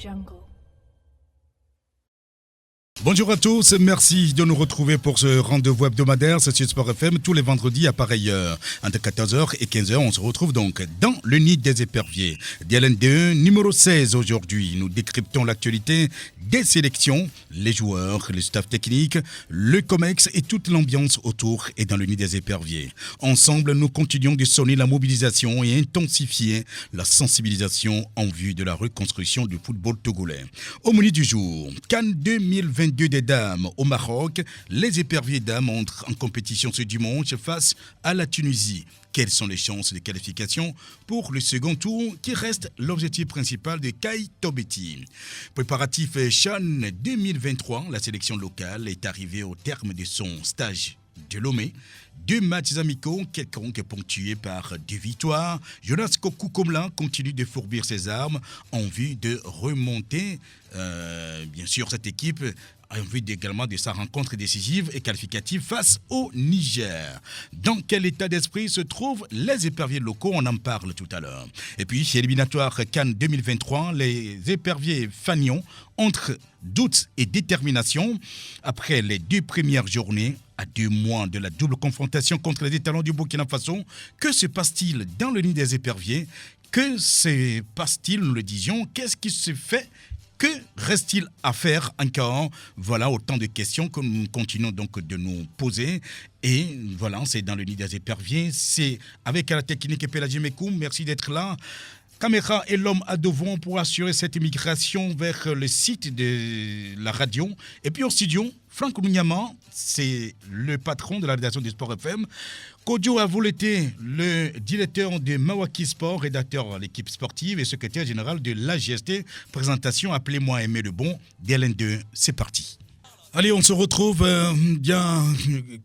Jungle. Bonjour à tous, merci de nous retrouver pour ce rendez-vous hebdomadaire, c'est sur Sport FM, tous les vendredis à pareille heure. Entre 14h et 15h, on se retrouve donc dans le nid des éperviers. DLN2, numéro 16 aujourd'hui. Nous décryptons l'actualité des sélections, les joueurs, le staff technique, le COMEX et toute l'ambiance autour et dans le nid des éperviers. Ensemble, nous continuons de sonner la mobilisation et intensifier la sensibilisation en vue de la reconstruction du football togolais. Au menu du jour, Cannes 2022 des dames au Maroc, les éperviers dames entrent en compétition ce dimanche face à la Tunisie. Quelles sont les chances de qualification pour le second tour qui reste l'objectif principal de Kai Tobeti? Préparatif Chan 2023, la sélection locale est arrivée au terme de son stage de Lomé. 2 matchs amicaux, quelconque ponctués par 2 victoires. Jonas Kokou-Komla continue de fourbir ses armes en vue de remonter, bien sûr, cette équipe en vue également de sa rencontre décisive et qualificative face au Niger. Dans quel état d'esprit se trouvent les éperviers locaux? On en parle tout à l'heure. Et puis, éliminatoire Cannes 2023, les éperviers fanions entre doute et détermination après les 2 premières journées. À 2 mois de la double confrontation contre les étalons du Burkina Faso, que se passe-t-il dans le nid des éperviers? Que se passe-t-il, nous le disions? Qu'est-ce qui se fait? Que reste-t-il à faire encore? Voilà autant de questions que nous continuons donc de nous poser. Et voilà, c'est dans le nid des éperviers. C'est avec la technique Pélagie Mekoum. Merci d'être là. Caméra et l'homme à devant pour assurer cette migration vers le site de la radio. Et puis au studio, Franck Ounyama, c'est le patron de la rédaction du Sport FM. Kodjo Avouleté, le directeur de Mawaki Sport, rédacteur à l'équipe sportive et secrétaire général de l'AGST. Présentation, appelez-moi Aimé Lebon, DLN2, c'est parti. Allez, on se retrouve bien,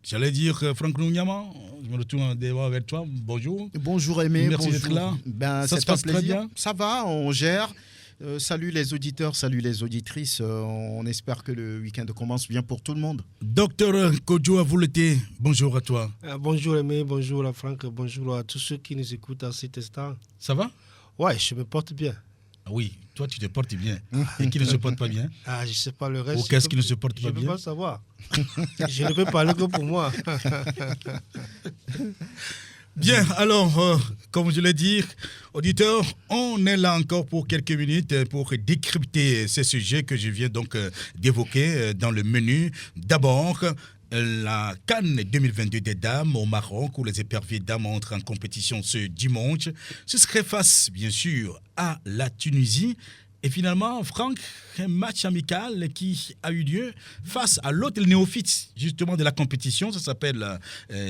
j'allais dire Franck Ounyama, je me retourne vers toi, bonjour. Bonjour Aimé, merci bonjour. D'être là. Ça se passe très bien. Ça va, on gère. Salut les auditeurs, salut les auditrices. On espère que le week-end commence bien pour tout le monde. Docteur Kodjo Avouleté, bonjour à toi. Bonjour Aimé, bonjour à Franck, bonjour à tous ceux qui nous écoutent à cet instant. Ça va? Ouais, je me porte bien. Ah oui, toi tu te portes bien. Et qui ne se porte pas bien? Ah, je ne sais pas le reste. Ou qu'est-ce qui ne se porte pas bien? Je ne peux pas savoir. Je ne peux parler que pour moi. Bien, alors, comme je l'ai dit, auditeurs, on est là encore pour quelques minutes pour décrypter ces sujets que je viens donc d'évoquer dans le menu. D'abord, la Cannes 2022 des dames au Maroc, où les éperviers dames entrent en compétition ce dimanche. Ce serait face, bien sûr, à la Tunisie. Et finalement, Franck, un match amical qui a eu lieu face à l'autre néophyte justement de la compétition. Ça s'appelle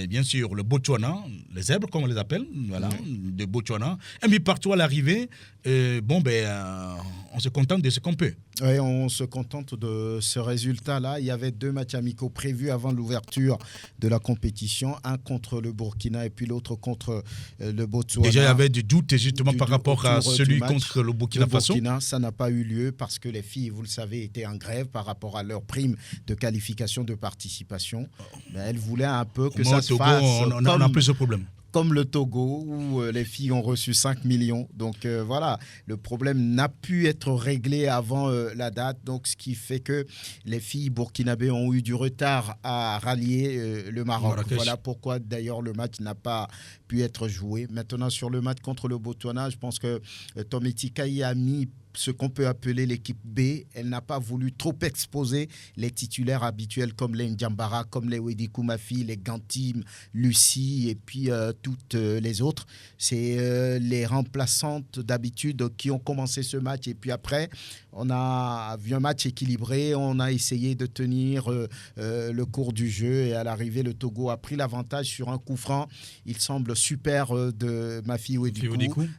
bien sûr le Botswana, les zèbres comme on les appelle, voilà, de Botswana. Un but partout à l'arrivée. On se contente de ce qu'on peut. Oui, on se contente de ce résultat-là. Il y avait 2 matchs amicaux prévus avant l'ouverture de la compétition. Un contre le Burkina et puis l'autre contre le Botswana. Déjà, il y avait du doute justement par rapport à celui contre le Burkina Faso. Le Burkina, ça n'a pas eu lieu parce que les filles, vous le savez, étaient en grève par rapport à leur prime de qualification de participation. Mais elles voulaient un peu que ça se fasse. On a plus ce problème. Comme le Togo, où les filles ont reçu 5 millions. Donc voilà, le problème n'a pu être réglé avant la date. Donc ce qui fait que les filles burkinabées ont eu du retard à rallier le Maroc. Marrakech. Voilà pourquoi d'ailleurs le match n'a pas pu être joué. Maintenant sur le match contre le Botswana, je pense que Tometi Kai a mis ce qu'on peut appeler l'équipe B. Elle n'a pas voulu trop exposer les titulaires habituels comme les Ndjambara, comme les Wedi Koumafi, les Gantim, Lucie et puis toutes les autres. C'est les remplaçantes d'habitude qui ont commencé ce match. Et puis après, on a vu un match équilibré. On a essayé de tenir le cours du jeu. Et à l'arrivée, le Togo a pris l'avantage sur un coup franc. Il semble super de Mafi Wedi.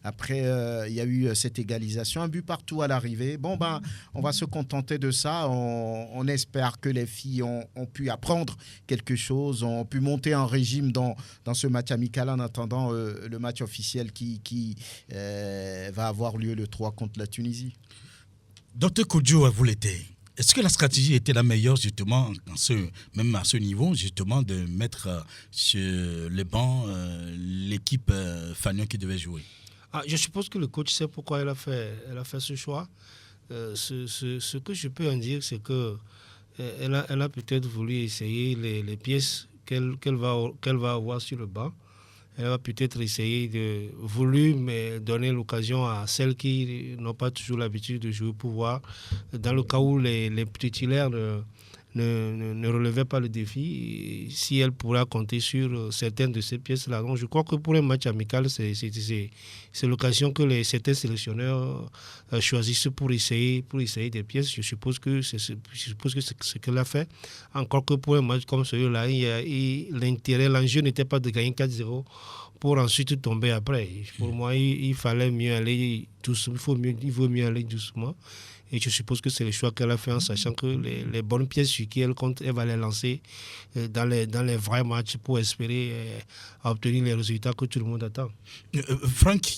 Après, il y a eu cette égalisation. Un but partout à l'arrivée. Bon, on va se contenter de ça. On espère que les filles ont pu apprendre quelque chose, ont pu monter en régime dans ce match amical en attendant le match officiel qui va avoir lieu le 3 contre la Tunisie. Docteur Kodjo Avouleté, est-ce que la stratégie était la meilleure justement, même à ce niveau, justement, de mettre sur les bancs l'équipe Fagnon qui devait jouer? Je suppose que le coach sait pourquoi elle a fait ce choix. Ce que je peux en dire, c'est que elle a peut-être voulu essayer les pièces qu'elle va avoir sur le banc. Elle va peut-être essayer mais donner l'occasion à celles qui n'ont pas toujours l'habitude de jouer pour voir, dans le cas où les titulaires ne relevaient pas le défi, si elle pourra compter sur certaines de ces pièces-là. Donc je crois que pour un match amical, c'est l'occasion que certains sélectionneurs choisissent pour essayer des pièces. Je suppose que c'est ce qu'elle a fait. Encore que pour un match comme celui-là, l'enjeu n'était pas de gagner 4-0 pour ensuite tomber après. Pour moi, il fallait mieux aller doucement. Il vaut mieux aller doucement. Et je suppose que c'est le choix qu'elle a fait en sachant que les bonnes pièces sur qui elle compte, elle va les lancer dans les vrais matchs pour espérer obtenir les résultats que tout le monde attend. Franck,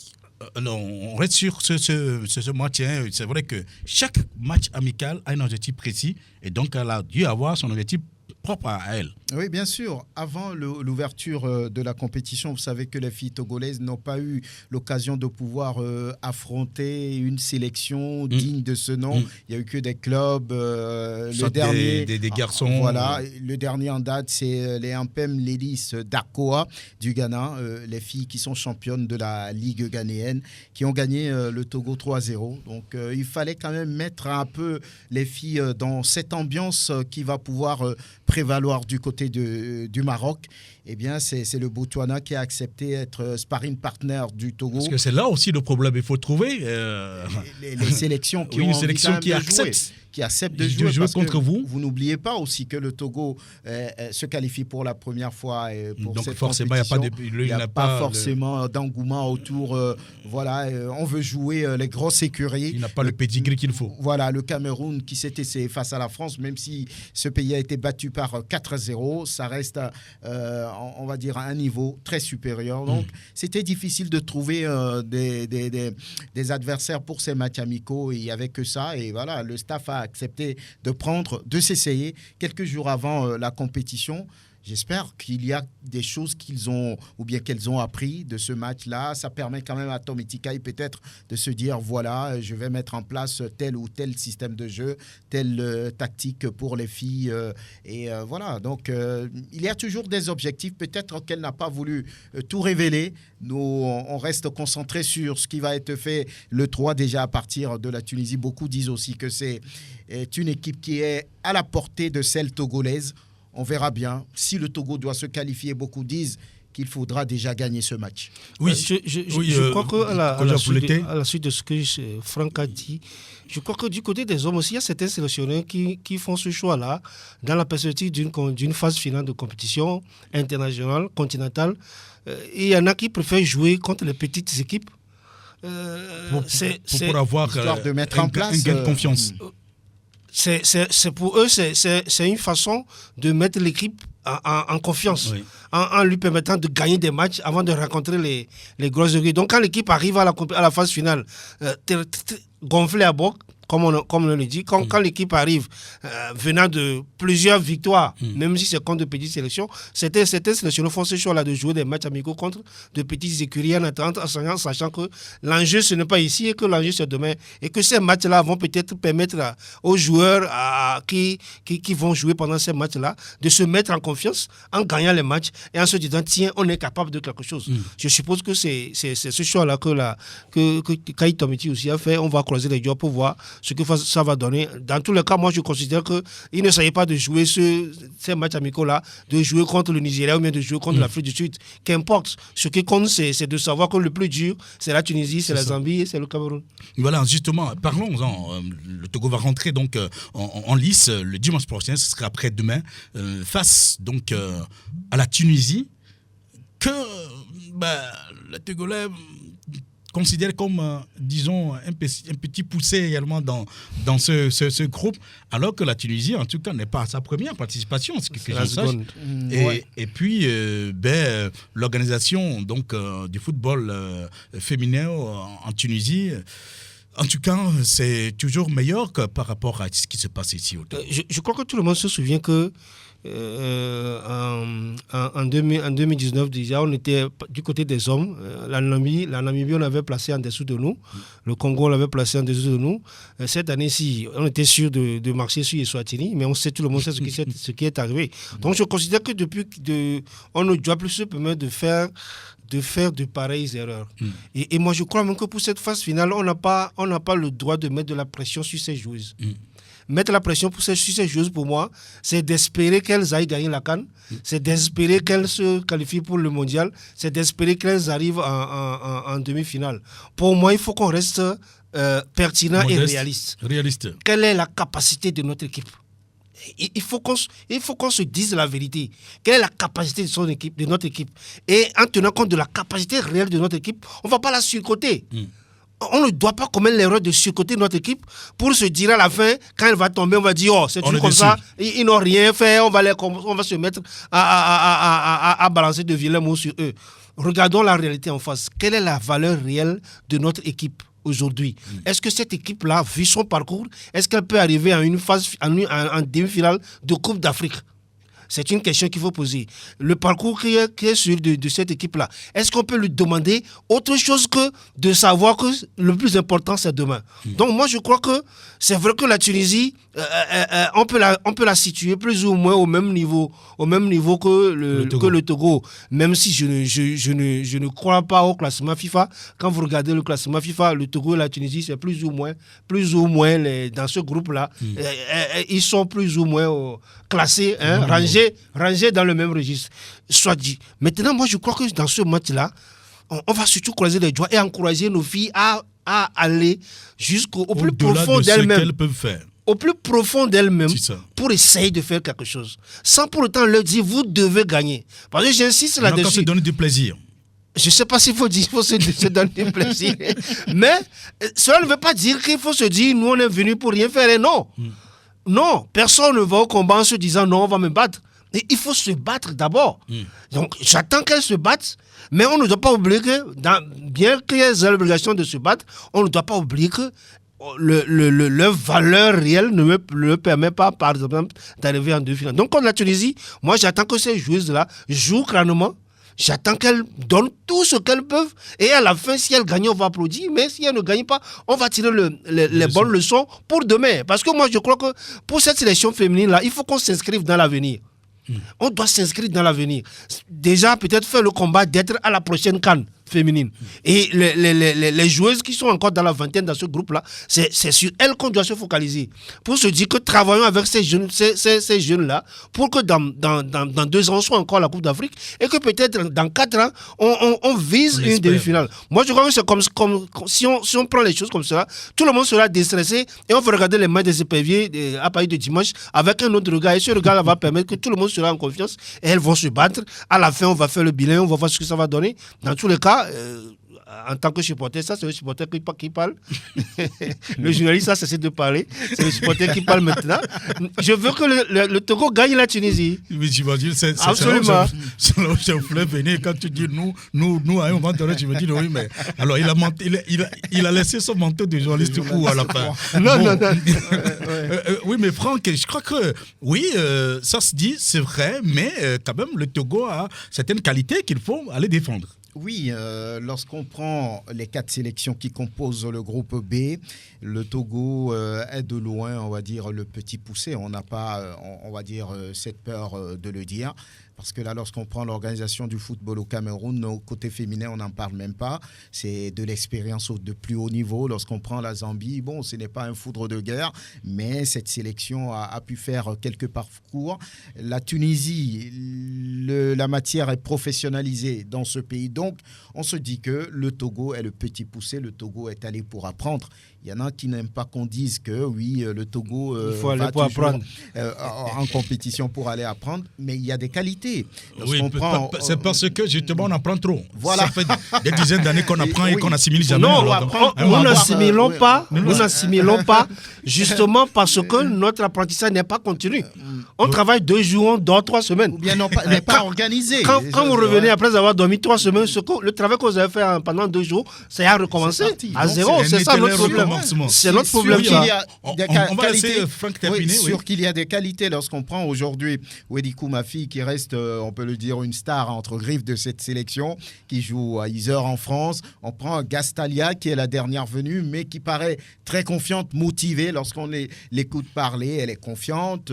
alors, on reste sur ce match. Hein. C'est vrai que chaque match amical a un objectif précis et donc elle a dû avoir son objectif propre à elle. Oui, bien sûr. Avant l'ouverture de la compétition, vous savez que les filles togolaises n'ont pas eu l'occasion de pouvoir affronter une sélection digne de ce nom. Il n'y a eu que des clubs. Le dernier, des garçons. Voilà, le dernier en date, c'est les Ampem Ladies d'Arcoa du Ghana, les filles qui sont championnes de la Ligue ghanéenne, qui ont gagné le Togo 3-0. Donc, il fallait quand même mettre un peu les filles dans cette ambiance qui va pouvoir prévaloir du côté du Maroc. Eh bien, c'est le Botswana qui a accepté d'être sparring partner du Togo. Parce que c'est là aussi le problème. Il faut trouver les sélections qui ont qui acceptent de jouer contre vous. Vous n'oubliez pas aussi que le Togo se qualifie pour la première fois pour donc cette forcément, compétition. Il n'y a pas forcément d'engouement autour. On veut jouer les grosses écuries. Il n'a pas le pedigree qu'il faut. Voilà, le Cameroun qui s'est essayé face à la France, même si ce pays a été battu par 4-0, ça reste, on va dire, à un niveau très supérieur. Donc, c'était difficile de trouver des adversaires pour ces matchs amicaux. Il n'y avait que ça. Et voilà, le staff a accepté de s'essayer quelques jours avant la compétition. J'espère qu'il y a des choses qu'elles ont appris de ce match-là. Ça permet quand même à Tom Etikai peut-être de se dire, voilà, je vais mettre en place tel ou tel système de jeu, telle tactique pour les filles. Voilà, donc il y a toujours des objectifs. Peut-être qu'elle n'a pas voulu tout révéler. Nous, on reste concentré sur ce qui va être fait le 3 déjà à partir de la Tunisie. Beaucoup disent aussi que c'est une équipe qui est à la portée de celle togolaise. On verra bien. Si le Togo doit se qualifier, beaucoup disent qu'il faudra déjà gagner ce match. Oui, je crois qu'à la suite de ce que Franck a dit, je crois que du côté des hommes aussi, il y a certains sélectionneurs qui font ce choix-là dans la perspective d'une phase finale de compétition internationale, continentale. Et il y en a qui préfèrent jouer contre les petites équipes. Pour avoir de mettre en place un gain de confiance. C'est pour eux, c'est une façon de mettre l'équipe en confiance, oui, en lui permettant de gagner des matchs avant de rencontrer les grosses équipes. Donc quand l'équipe arrive à la phase finale, gonflée à bord, comme on le dit, quand l'équipe arrive venant de plusieurs victoires, même si c'est contre de petites sélections, certains sélectionneurs font ce choix-là de jouer des matchs amicaux contre de petites écuries en attendant, sachant que l'enjeu ce n'est pas ici et que l'enjeu c'est demain. Et que ces matchs-là vont peut-être permettre aux joueurs qui vont jouer pendant ces matchs-là de se mettre en confiance en gagnant les matchs et en se disant tiens, on est capable de quelque chose. Je suppose que c'est ce choix-là que Kai Tomiti aussi a fait. On va croiser les doigts pour voir ce que ça va donner. Dans tous les cas, moi je considère qu'il ne s'agit pas de jouer ces matchs amicaux-là, de jouer contre le Nigeria ou bien de jouer contre l'Afrique du Sud. Qu'importe, ce qui compte, c'est de savoir que le plus dur, c'est la Tunisie, c'est la Zambie et c'est le Cameroun. Voilà, justement, parlons-en. Le Togo va rentrer donc en lice le dimanche prochain, ce sera après-demain, face donc à la Tunisie, que la Togolais considère comme, disons, un petit poussé également dans ce groupe, alors que la Tunisie, en tout cas, n'est pas à sa première participation, ce que j'en sache. Et puis, l'organisation donc, du football féminin en Tunisie, en tout cas, c'est toujours meilleur que par rapport à ce qui se passe ici au Togo. Je crois que tout le monde se souvient que en 2019 déjà, on était du côté des hommes. La Namibie, on avait placé en dessous de nous. Le Congo, on l'avait placé en dessous de nous. Cette année-ci, on était sûr de marcher sur Eswatini, mais tout le monde sait ce qui est arrivé. Donc je considère que on ne doit plus se permettre de faire de pareilles erreurs. Et moi, je crois même que pour cette phase finale, on n'a pas le droit de mettre de la pression sur ces joueuses. Mettre la pression sur ces joueuses, pour moi, c'est d'espérer qu'elles aillent gagner la CAN, c'est d'espérer qu'elles se qualifient pour le mondial, c'est d'espérer qu'elles arrivent en demi-finale. Pour moi, il faut qu'on reste pertinent et réaliste. Quelle est la capacité de notre équipe? Il faut qu'on se dise la vérité. Quelle est la capacité de notre équipe? Et en tenant compte de la capacité réelle de notre équipe, on ne va pas la surcoter. On ne doit pas commettre l'erreur de surcoter notre équipe pour se dire à la fin, quand elle va tomber, on va dire, oh, c'est tout comme ça, ils n'ont rien fait, on va se mettre à balancer de vilains mots sur eux. Regardons la réalité en face. Quelle est la valeur réelle de notre équipe aujourd'hui? Est-ce que cette équipe-là, vu son parcours, est-ce qu'elle peut arriver à une phase, en demi-finale de Coupe d'Afrique? C'est une question qu'il faut poser. Le parcours qui est sur de cette équipe-là, est-ce qu'on peut lui demander autre chose que de savoir que le plus important, c'est demain? Donc moi, je crois que c'est vrai que la Tunisie, on peut la situer plus ou moins au même niveau que le Togo. Même si je ne crois pas au classement FIFA. Quand vous regardez le classement FIFA, le Togo et la Tunisie, c'est plus ou moins dans ce groupe-là. Ils sont plus ou moins classés, rangés dans le même registre. Soit dit. Maintenant, moi, je crois que dans ce match-là, on va surtout croiser les doigts et encourager nos filles à aller jusqu'au plus profond d'elles-mêmes. Qu'elles peuvent faire. Au plus profond d'elles-mêmes pour essayer de faire quelque chose. Sans pour autant leur dire, vous devez gagner. Parce que j'insiste là-dessus. On va se donner du plaisir. Je ne sais pas s'il faut dire qu'il faut se donner du plaisir. Mais cela ne veut pas dire qu'il faut se dire, nous on est venus pour rien faire. Et non. Non, personne ne va au combat en se disant, non, on va me battre. Et il faut se battre d'abord. Donc, j'attends qu'elles se battent, mais on ne doit pas oublier que, bien qu'il y ait l'obligation de se battre, on ne doit pas oublier que leur valeur réelle ne me permet pas, par exemple, d'arriver en demi-finale. Donc, contre la Tunisie, moi, j'attends que ces joueuses-là jouent crânement. J'attends qu'elles donnent tout ce qu'elles peuvent. Et à la fin, si elles gagnent, on va applaudir. Mais si elles ne gagnent pas, on va tirer les bonnes leçons pour demain. Parce que moi, je crois que pour cette sélection féminine-là, il faut qu'on s'inscrive dans l'avenir. On doit s'inscrire dans l'avenir. Déjà, peut-être faire le combat d'être à la prochaine CAN féminine. Et les joueuses qui sont encore dans la vingtaine dans ce groupe-là, c'est sur elles qu'on doit se focaliser. Pour se dire que travaillons avec ces jeunes-là pour que dans 2 ans, on soit encore à la Coupe d'Afrique et que peut-être dans 4 ans, on vise une demi-finale. Moi, je crois que c'est comme si on prend les choses comme cela, tout le monde sera déstressé et on va regarder les matchs des éperviers à partir de dimanche avec un autre regard. Et ce regard-là va permettre que tout le monde sera en confiance et elles vont se battre. À la fin, on va faire le bilan, on va voir ce que ça va donner. Dans tous les cas, en tant que supporter, ça c'est le supporter qui parle. Le journaliste a cessé de parler. C'est le supporter qui parle maintenant. Je veux que le Togo gagne la Tunisie. Oui, j'imagine. Absolument. C'est là où je voulais venir. Quand tu dis nous, à un moment donné, je me dis oui, mais alors il a laissé son manteau de journaliste où à la fin. Non. Oui, mais Franck, je crois que oui, ça se dit, c'est vrai, mais quand même, le Togo a certaines qualités qu'il faut aller défendre. Oui, lorsqu'on prend les 4 sélections qui composent le groupe B, le Togo est de loin, on va dire, le petit poussé. On n'a pas, on va dire, cette peur de le dire. Parce que là, lorsqu'on prend l'organisation du football au Cameroun, au côté féminin, on n'en parle même pas. C'est de l'expérience de plus haut niveau. Lorsqu'on prend la Zambie, bon, ce n'est pas un foudre de guerre, mais cette sélection a pu faire quelques parcours. La Tunisie, la matière est professionnalisée dans ce pays. Donc, on se dit que le Togo est le petit poussé. Le Togo est allé pour apprendre. Il y en a qui n'aiment pas qu'on dise que oui, le Togo il faut aller pour apprendre en compétition pour aller apprendre. Mais il y a des qualités qualité. Oui, c'est parce que justement on apprend trop. Voilà. Ça fait des dizaines d'années qu'on apprend et qu'on assimile jamais. Non, nous n'assimilons pas, justement parce que notre apprentissage n'est pas continu. On travaille 2 jours, on dort 3 semaines. Ou bien n'est pas organisé. Quand vous revenez après avoir dormi 3 semaines, le travail que vous avez fait pendant 2 jours, ça a recommencé à zéro. C'est ça notre problème. C'est notre problème. On va laisser Franck terminer. Sûr qu'il y a des qualités lorsqu'on prend aujourd'hui Wedikou Mafi, qui reste, on peut le dire, une star entre griffes de cette sélection, qui joue à Yzeure en France. On prend Gastalia, qui est la dernière venue, mais qui paraît très confiante, motivée lorsqu'on l'écoute parler. Elle est confiante.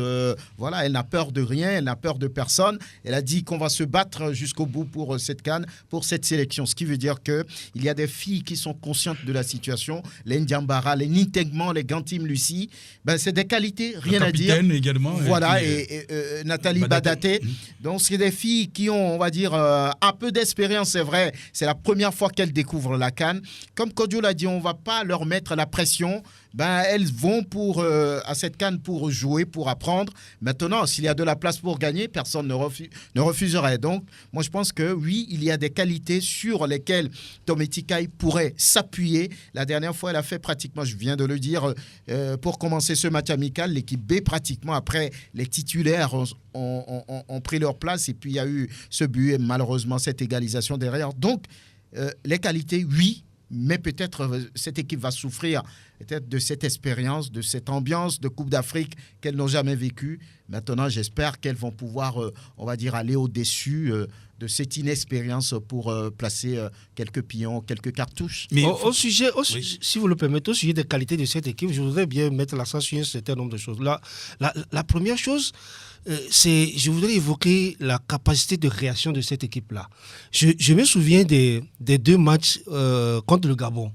Voilà, elle n'a peur de rien, elle n'a peur de personne. Elle a dit qu'on va se battre jusqu'au bout pour cette CAN, pour cette sélection. Ce qui veut dire qu'il y a des filles qui sont conscientes de la situation. Les Ndiambara, les Nintegman, les Gantim Lucie, c'est des qualités, rien à dire. Également. Voilà, et Nathalie Badaté. Donc, c'est des filles qui ont, on va dire, un peu d'expérience, c'est vrai. C'est la première fois qu'elles découvrent la CAN. Comme Kodjo l'a dit, on ne va pas leur mettre la pression. Elles vont à cette CAN pour jouer, pour apprendre. Maintenant, s'il y a de la place pour gagner, personne ne refuserait. Donc, moi, je pense que oui, il y a des qualités sur lesquelles Tometi Kai pourrait s'appuyer. La dernière fois, elle a fait pratiquement, je viens de le dire, pour commencer ce match amical, l'équipe B, pratiquement après, les titulaires ont pris leur place. Et puis, il y a eu ce but et malheureusement, cette égalisation derrière. Donc, les qualités, oui. Mais peut-être cette équipe va souffrir peut-être de cette expérience, de cette ambiance de Coupe d'Afrique qu'elles n'ont jamais vécue. Maintenant, j'espère qu'elles vont pouvoir, on va dire, aller au-dessus de cette inexpérience pour placer quelques pions, quelques cartouches. Mais au sujet, si vous le permettez, au sujet des qualités de cette équipe, je voudrais bien mettre l'accent sur un certain nombre de choses. La première chose, je voudrais évoquer la capacité de réaction de cette équipe-là. Je me souviens des 2 matchs contre le Gabon.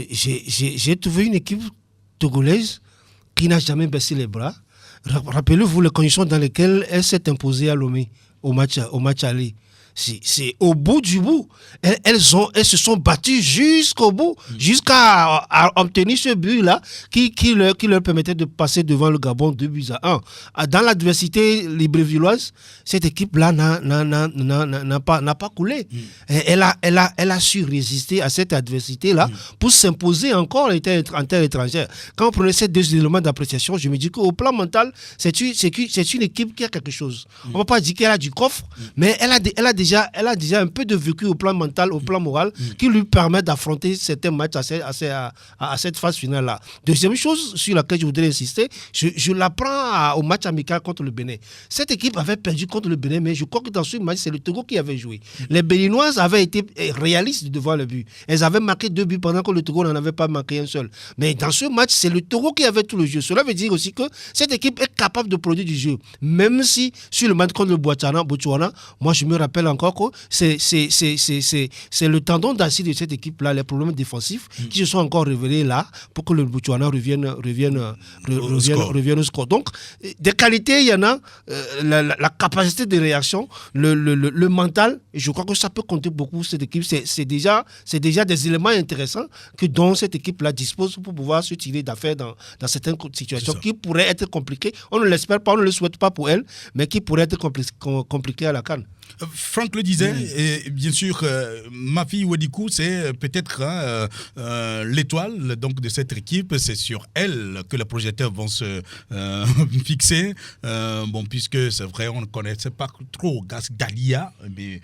J'ai trouvé une équipe togolaise qui n'a jamais baissé les bras. Rappelez-vous les conditions dans lesquelles elle s'est imposée à Lomé au match aller. C'est au bout du bout. Elles se sont battues jusqu'au bout, jusqu'à obtenir ce but-là qui leur permettait de passer devant le Gabon 2-1. Dans l'adversité librévilloise, cette équipe-là n'a pas coulé. Elle a su résister à cette adversité-là pour s'imposer encore en terre étrangère. Quand on prenait ces 2 éléments d'appréciation, je me dis qu'au plan mental, c'est une équipe qui a quelque chose. On ne va pas dire qu'elle a du coffre, mais elle a déjà un peu de vécu au plan mental, au plan moral, qui lui permet d'affronter certains matchs à cette phase finale-là. Deuxième chose sur laquelle je voudrais insister, je l'apprends au match amical contre le Bénin. Cette équipe avait perdu contre le Bénin, mais je crois que dans ce match, c'est le Togo qui avait joué. Les Béninoises avaient été réalistes devant le but. Elles avaient marqué 2 buts pendant que le Togo n'en avait pas marqué un seul. Mais dans ce match, c'est le Togo qui avait tout le jeu. Cela veut dire aussi que cette équipe est capable de produire du jeu. Même si sur le match contre le Botswana, moi je me rappelle encore que c'est le tendon d'Achille de cette équipe-là, les problèmes défensifs qui se sont encore révélés là pour que le Botswana revienne au score. Donc, des qualités, il y en a, la capacité de réaction, le mental, et je crois que ça peut compter beaucoup cette équipe. C'est déjà des éléments intéressants dont cette équipe-là dispose pour pouvoir se tirer d'affaire dans certaines situations qui pourraient être compliquées. On ne l'espère pas, on ne le souhaite pas pour elle, mais qui pourraient être compliquées à la CAN. Franck le disait, et bien sûr, Mafi Wedikou, c'est peut-être l'étoile donc, de cette équipe. C'est sur elle que les projecteurs vont se fixer. Puisque c'est vrai, on ne connaissait pas trop Gastalia, mais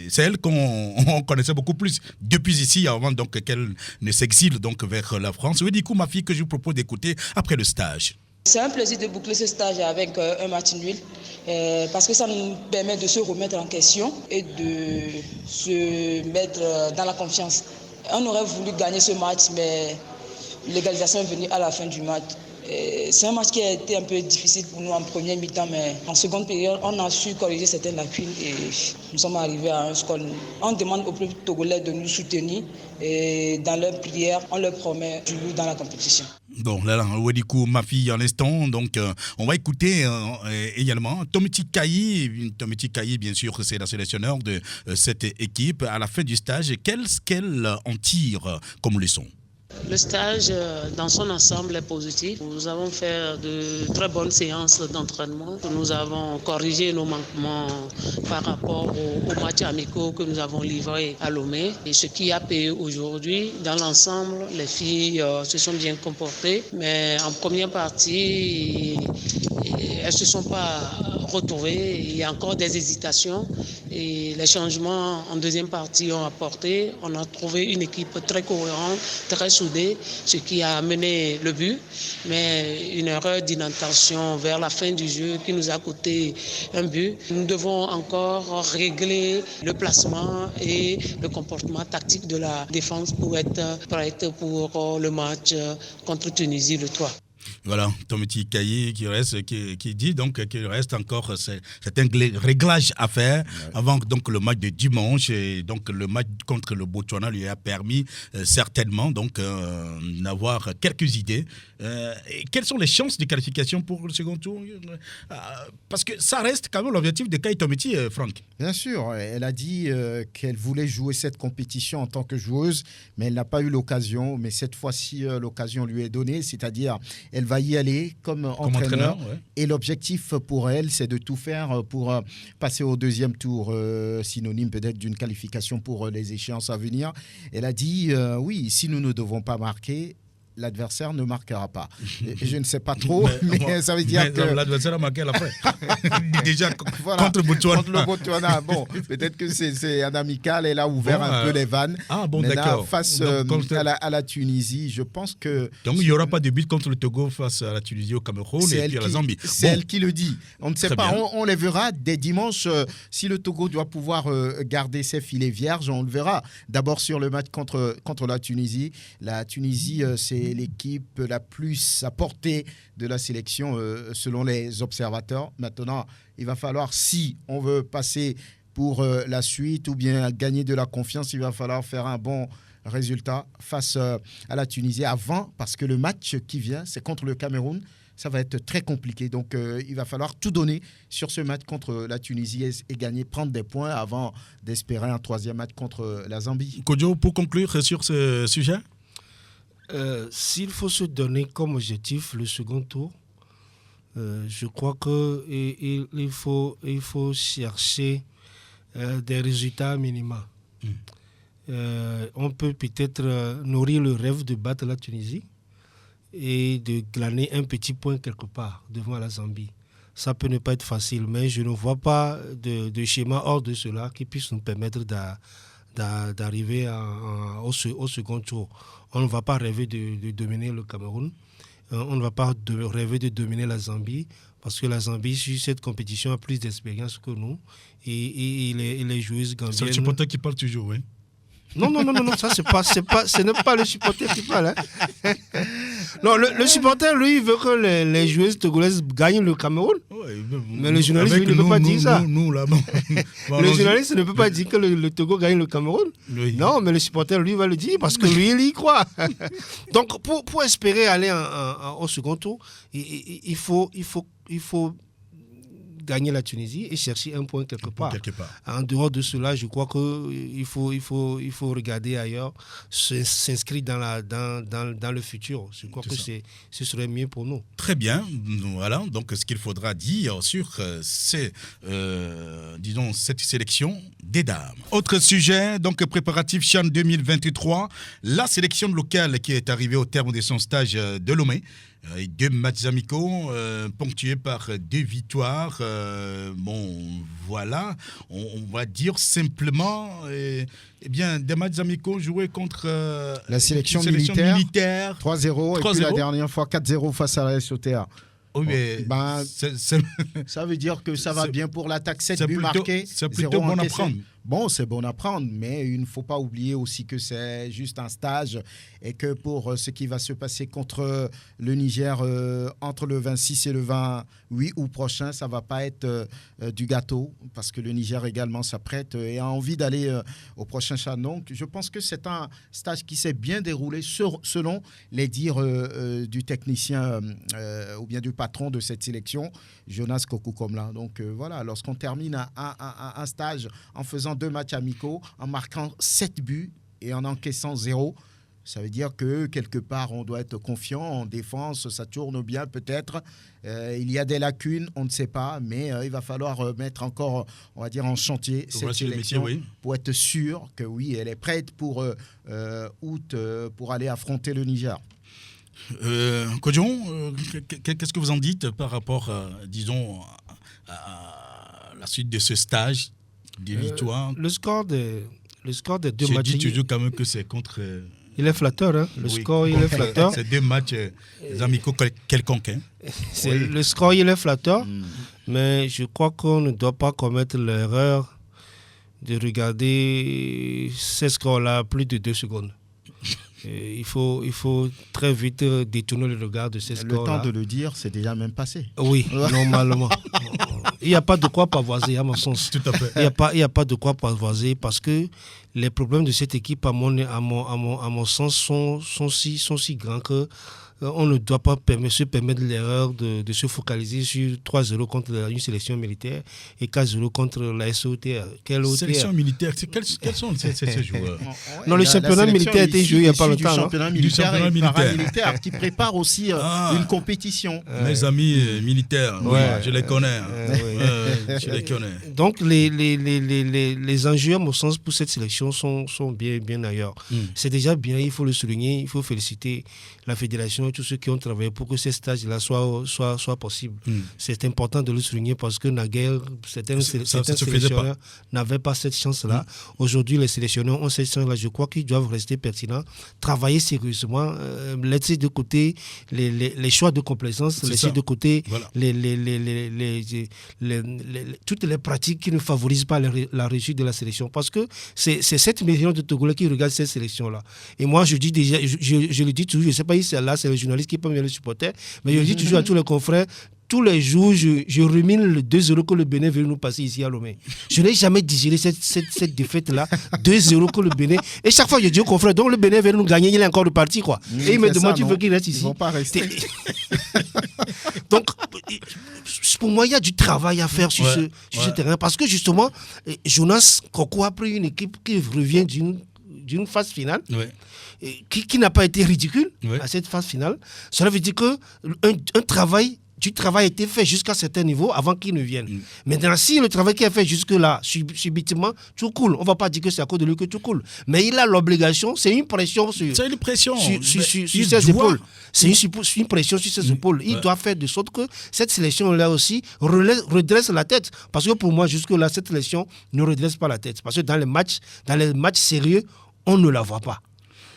c'est elle qu'on connaissait beaucoup plus depuis ici, avant donc, qu'elle ne s'exile donc, vers la France. Wedikou, Mafi, que je vous propose d'écouter après le stage. C'est un plaisir de boucler ce stage avec un match nul parce que ça nous permet de se remettre en question et de se mettre dans la confiance. On aurait voulu gagner ce match, mais l'égalisation est venue à la fin du match. C'est un match qui a été un peu difficile pour nous en première mi-temps, mais en seconde période, on a su corriger certaines lacunes et nous sommes arrivés à un score. On demande aux clubs togolais de nous soutenir et dans leurs prières, on leur promet du loup dans la compétition. Bon, là, Wedikou Mafi, en l'instant, donc on va écouter également Tometi Kai. Tometi Kai, bien sûr, c'est la sélectionneur de cette équipe. À la fin du stage, qu'elle en tire comme leçon? Le stage, dans son ensemble, est positif. Nous avons fait de très bonnes séances d'entraînement. Nous avons corrigé nos manquements par rapport aux matchs amicaux que nous avons livrés à Lomé. Et ce qui a payé aujourd'hui, dans l'ensemble, les filles se sont bien comportées. Mais en première partie, elles ne se sont pas retrouvées. Il y a encore des hésitations. Et les changements en deuxième partie ont apporté. On a trouvé une équipe très cohérente, très soudée, ce qui a mené le but. Mais une erreur d'inattention vers la fin du jeu qui nous a coûté un but. Nous devons encore régler le placement et le comportement tactique de la défense pour être prête pour le match contre Tunisie le 3. Voilà, Tomiti Kayi qui dit donc qu'il reste encore certains réglages à faire avant donc le match de dimanche. Et donc le match contre le Botswana lui a permis certainement donc d'avoir quelques idées. Et quelles sont les chances de qualification pour le second tour? Parce que ça reste quand même l'objectif de Kayi Tomiti, Franck. Bien sûr, elle a dit qu'elle voulait jouer cette compétition en tant que joueuse, mais elle n'a pas eu l'occasion. Mais cette fois-ci, l'occasion lui est donnée, c'est-à-dire elle va y aller comme entraîneur. Ouais. Et l'objectif pour elle, c'est de tout faire pour passer au deuxième tour, synonyme peut-être d'une qualification pour les échéances à venir. Elle a dit, oui, si nous ne devons pas marquer, l'adversaire ne marquera pas. Je ne sais pas trop, mais ça veut dire que... L'adversaire a marqué à la fin. Déjà, voilà, contre le Botswana. Bon, peut-être que c'est un amical, elle a ouvert un peu les vannes. Ah bon, mais d'accord. Là, face à la Tunisie, je pense que... Donc, il n'y aura pas de but contre le Togo face à la Tunisie, au Cameroun et puis à la Zambie. C'est elle qui le dit. On ne sait pas, on les verra dès dimanche. Si le Togo doit pouvoir garder ses filets vierges, on le verra. D'abord sur le match contre la Tunisie. La Tunisie, c'est l'équipe la plus à portée de la sélection selon les observateurs. Maintenant, il va falloir, si on veut passer pour la suite ou bien gagner de la confiance, il va falloir faire un bon résultat face à la Tunisie avant, parce que le match qui vient, c'est contre le Cameroun. Ça va être très compliqué. Donc, il va falloir tout donner sur ce match contre la Tunisie et gagner, prendre des points avant d'espérer un troisième match contre la Zambie. Kodjo, pour conclure sur ce sujet? S'il faut se donner comme objectif le second tour, je crois qu'il faut chercher des résultats minima. On peut peut-être nourrir le rêve de battre la Tunisie et de glaner un petit point quelque part devant la Zambie. Ça peut ne pas être facile, mais je ne vois pas de schéma hors de cela qui puisse nous permettre d'arriver au second tour. On ne va pas rêver de dominer le Cameroun. On ne va pas rêver de dominer la Zambie, parce que la Zambie, sur cette compétition, a plus d'expérience que nous. Et les joueuses gambiennes... C'est le supporter qui parle toujours, oui. Non, ça, ce n'est pas le supporter qui parle. Hein. Non, le supporter, lui, il veut que les joueuses togolaises gagnent le Cameroun. Ouais, mais le journaliste, lui, ne peut pas dire ça. Le journaliste ne peut pas dire que le Togo gagne le Cameroun. Oui. Non, mais le supporter, lui, va le dire parce que lui, il y croit. Donc, pour espérer aller au second tour, il faut gagner la Tunisie et chercher un point quelque part. En dehors de cela, je crois qu'il faut regarder ailleurs, s'inscrire dans le futur. Je crois que ce serait mieux pour nous. Très bien. Voilà. Donc, ce qu'il faudra dire sur disons, cette sélection des dames. Autre sujet, donc préparatif CHAN 2023. La sélection locale qui est arrivée au terme de son stage de Lomé. 2 matchs amicaux ponctués par 2 victoires. Voilà, on va dire simplement bien, des matchs amicaux joués contre la sélection militaire 3-0 et puis la dernière fois 4-0 face à la SOTA. Oui, mais ça veut dire que ça va bien pour l'attaque, 7 buts marqués. C'est plutôt bon à prendre. Bon, c'est bon à prendre, mais il ne faut pas oublier aussi que c'est juste un stage et que pour ce qui va se passer contre le Niger entre le 26 et le 28 août prochain, ça ne va pas être du gâteau parce que le Niger également s'apprête et a envie d'aller au prochain CHAN. Donc, je pense que c'est un stage qui s'est bien déroulé selon les dires du technicien ou bien du patron de cette sélection, Jonas Kokukomla. Donc, voilà, lorsqu'on termine un stage en faisant 2 matchs amicaux, en marquant 7 buts et en encaissant 0, Ça veut dire que quelque part, on doit être confiant. En défense, ça tourne bien peut-être. Il y a des lacunes, on ne sait pas. Mais il va falloir mettre encore, on va dire, en chantier cette sélection pour être sûr que oui, elle est prête pour août pour aller affronter le Niger. Kodjon, qu'est-ce que vous en dites par rapport, disons, à la suite de ce stage de victoire? Le score des deux matchs. Je dis toujours quand même que c'est contre... Il est flatteur, hein? Le score, il est flatteur. C'est 2 matchs amicaux quelconques. Hein? Le score, il est flatteur, mais je crois qu'on ne doit pas commettre l'erreur de regarder ces scores-là plus de 2 secondes. Il faut très vite détourner le regard de ces scores-là. Le temps de le dire, c'est déjà même passé. Oui, normalement. Il n'y a pas de quoi pavoiser, à mon sens. Tout à fait. Il n'y a pas de quoi pavoiser parce que les problèmes de cette équipe, à mon sens, sont si grands que on ne doit pas se permettre l'erreur de se focaliser sur 3-0 contre une sélection militaire et 4-0 contre la SOTR. Sélection militaire, quels sont ces joueurs? Non, le championnat militaire a été joué il n'y a pas longtemps. Du championnat militaire qui prépare aussi une compétition. Mes amis militaires, je les connais. Je les connais. Donc, les enjeux, à mon sens, pour cette sélection sont bien ailleurs. C'est déjà bien, il faut le souligner, il faut féliciter la fédération et tous ceux qui ont travaillé pour que ces stages-là soient possibles. C'est important de le souligner parce que naguère, certains sélectionneurs n'avaient pas cette chance-là. Aujourd'hui, les sélectionneurs ont cette chance-là. Je crois qu'ils doivent rester pertinents, travailler sérieusement, laisser de côté les choix de complaisance, laisser de côté toutes les pratiques qui ne favorisent pas la réussite de la sélection. Parce que c'est 7 millions de Togolais qui regardent cette sélection-là. Et moi, je dis déjà, je le dis toujours, je ne sais pas si là, c'est le journaliste qui peut me le supporter, mais je le dis toujours à tous les confrères, tous les jours, je rumine le 2-0 que le Bénin veut nous passer ici à Lomé. Je n'ai jamais digéré cette défaite-là, 2-0 que le Bénin. Et chaque fois, je dis aux confrères, donc le Bénin veut nous gagner, il est encore reparti, quoi. Et il me demande, tu veux qu'il reste ici? Ils ne vont pas rester. Donc, pour moi, il y a du travail à faire sur ce terrain. Parce que justement, Jonas Koko a pris une équipe qui revient d'une phase finale. Qui n'a pas été ridicule à cette phase finale. Cela veut dire qu'un travail a été fait jusqu'à un certain niveau avant qu'il ne vienne. Maintenant, si le travail qui est fait jusque-là, subitement, tout coule. On ne va pas dire que c'est à cause de lui que tout coule. Mais il a l'obligation, c'est une pression sur ses épaules. C'est une pression sur ses épaules. Il doit faire de sorte que cette sélection-là aussi redresse la tête. Parce que pour moi, jusque-là, cette sélection ne redresse pas la tête. Parce que dans les matchs sérieux, on ne la voit pas.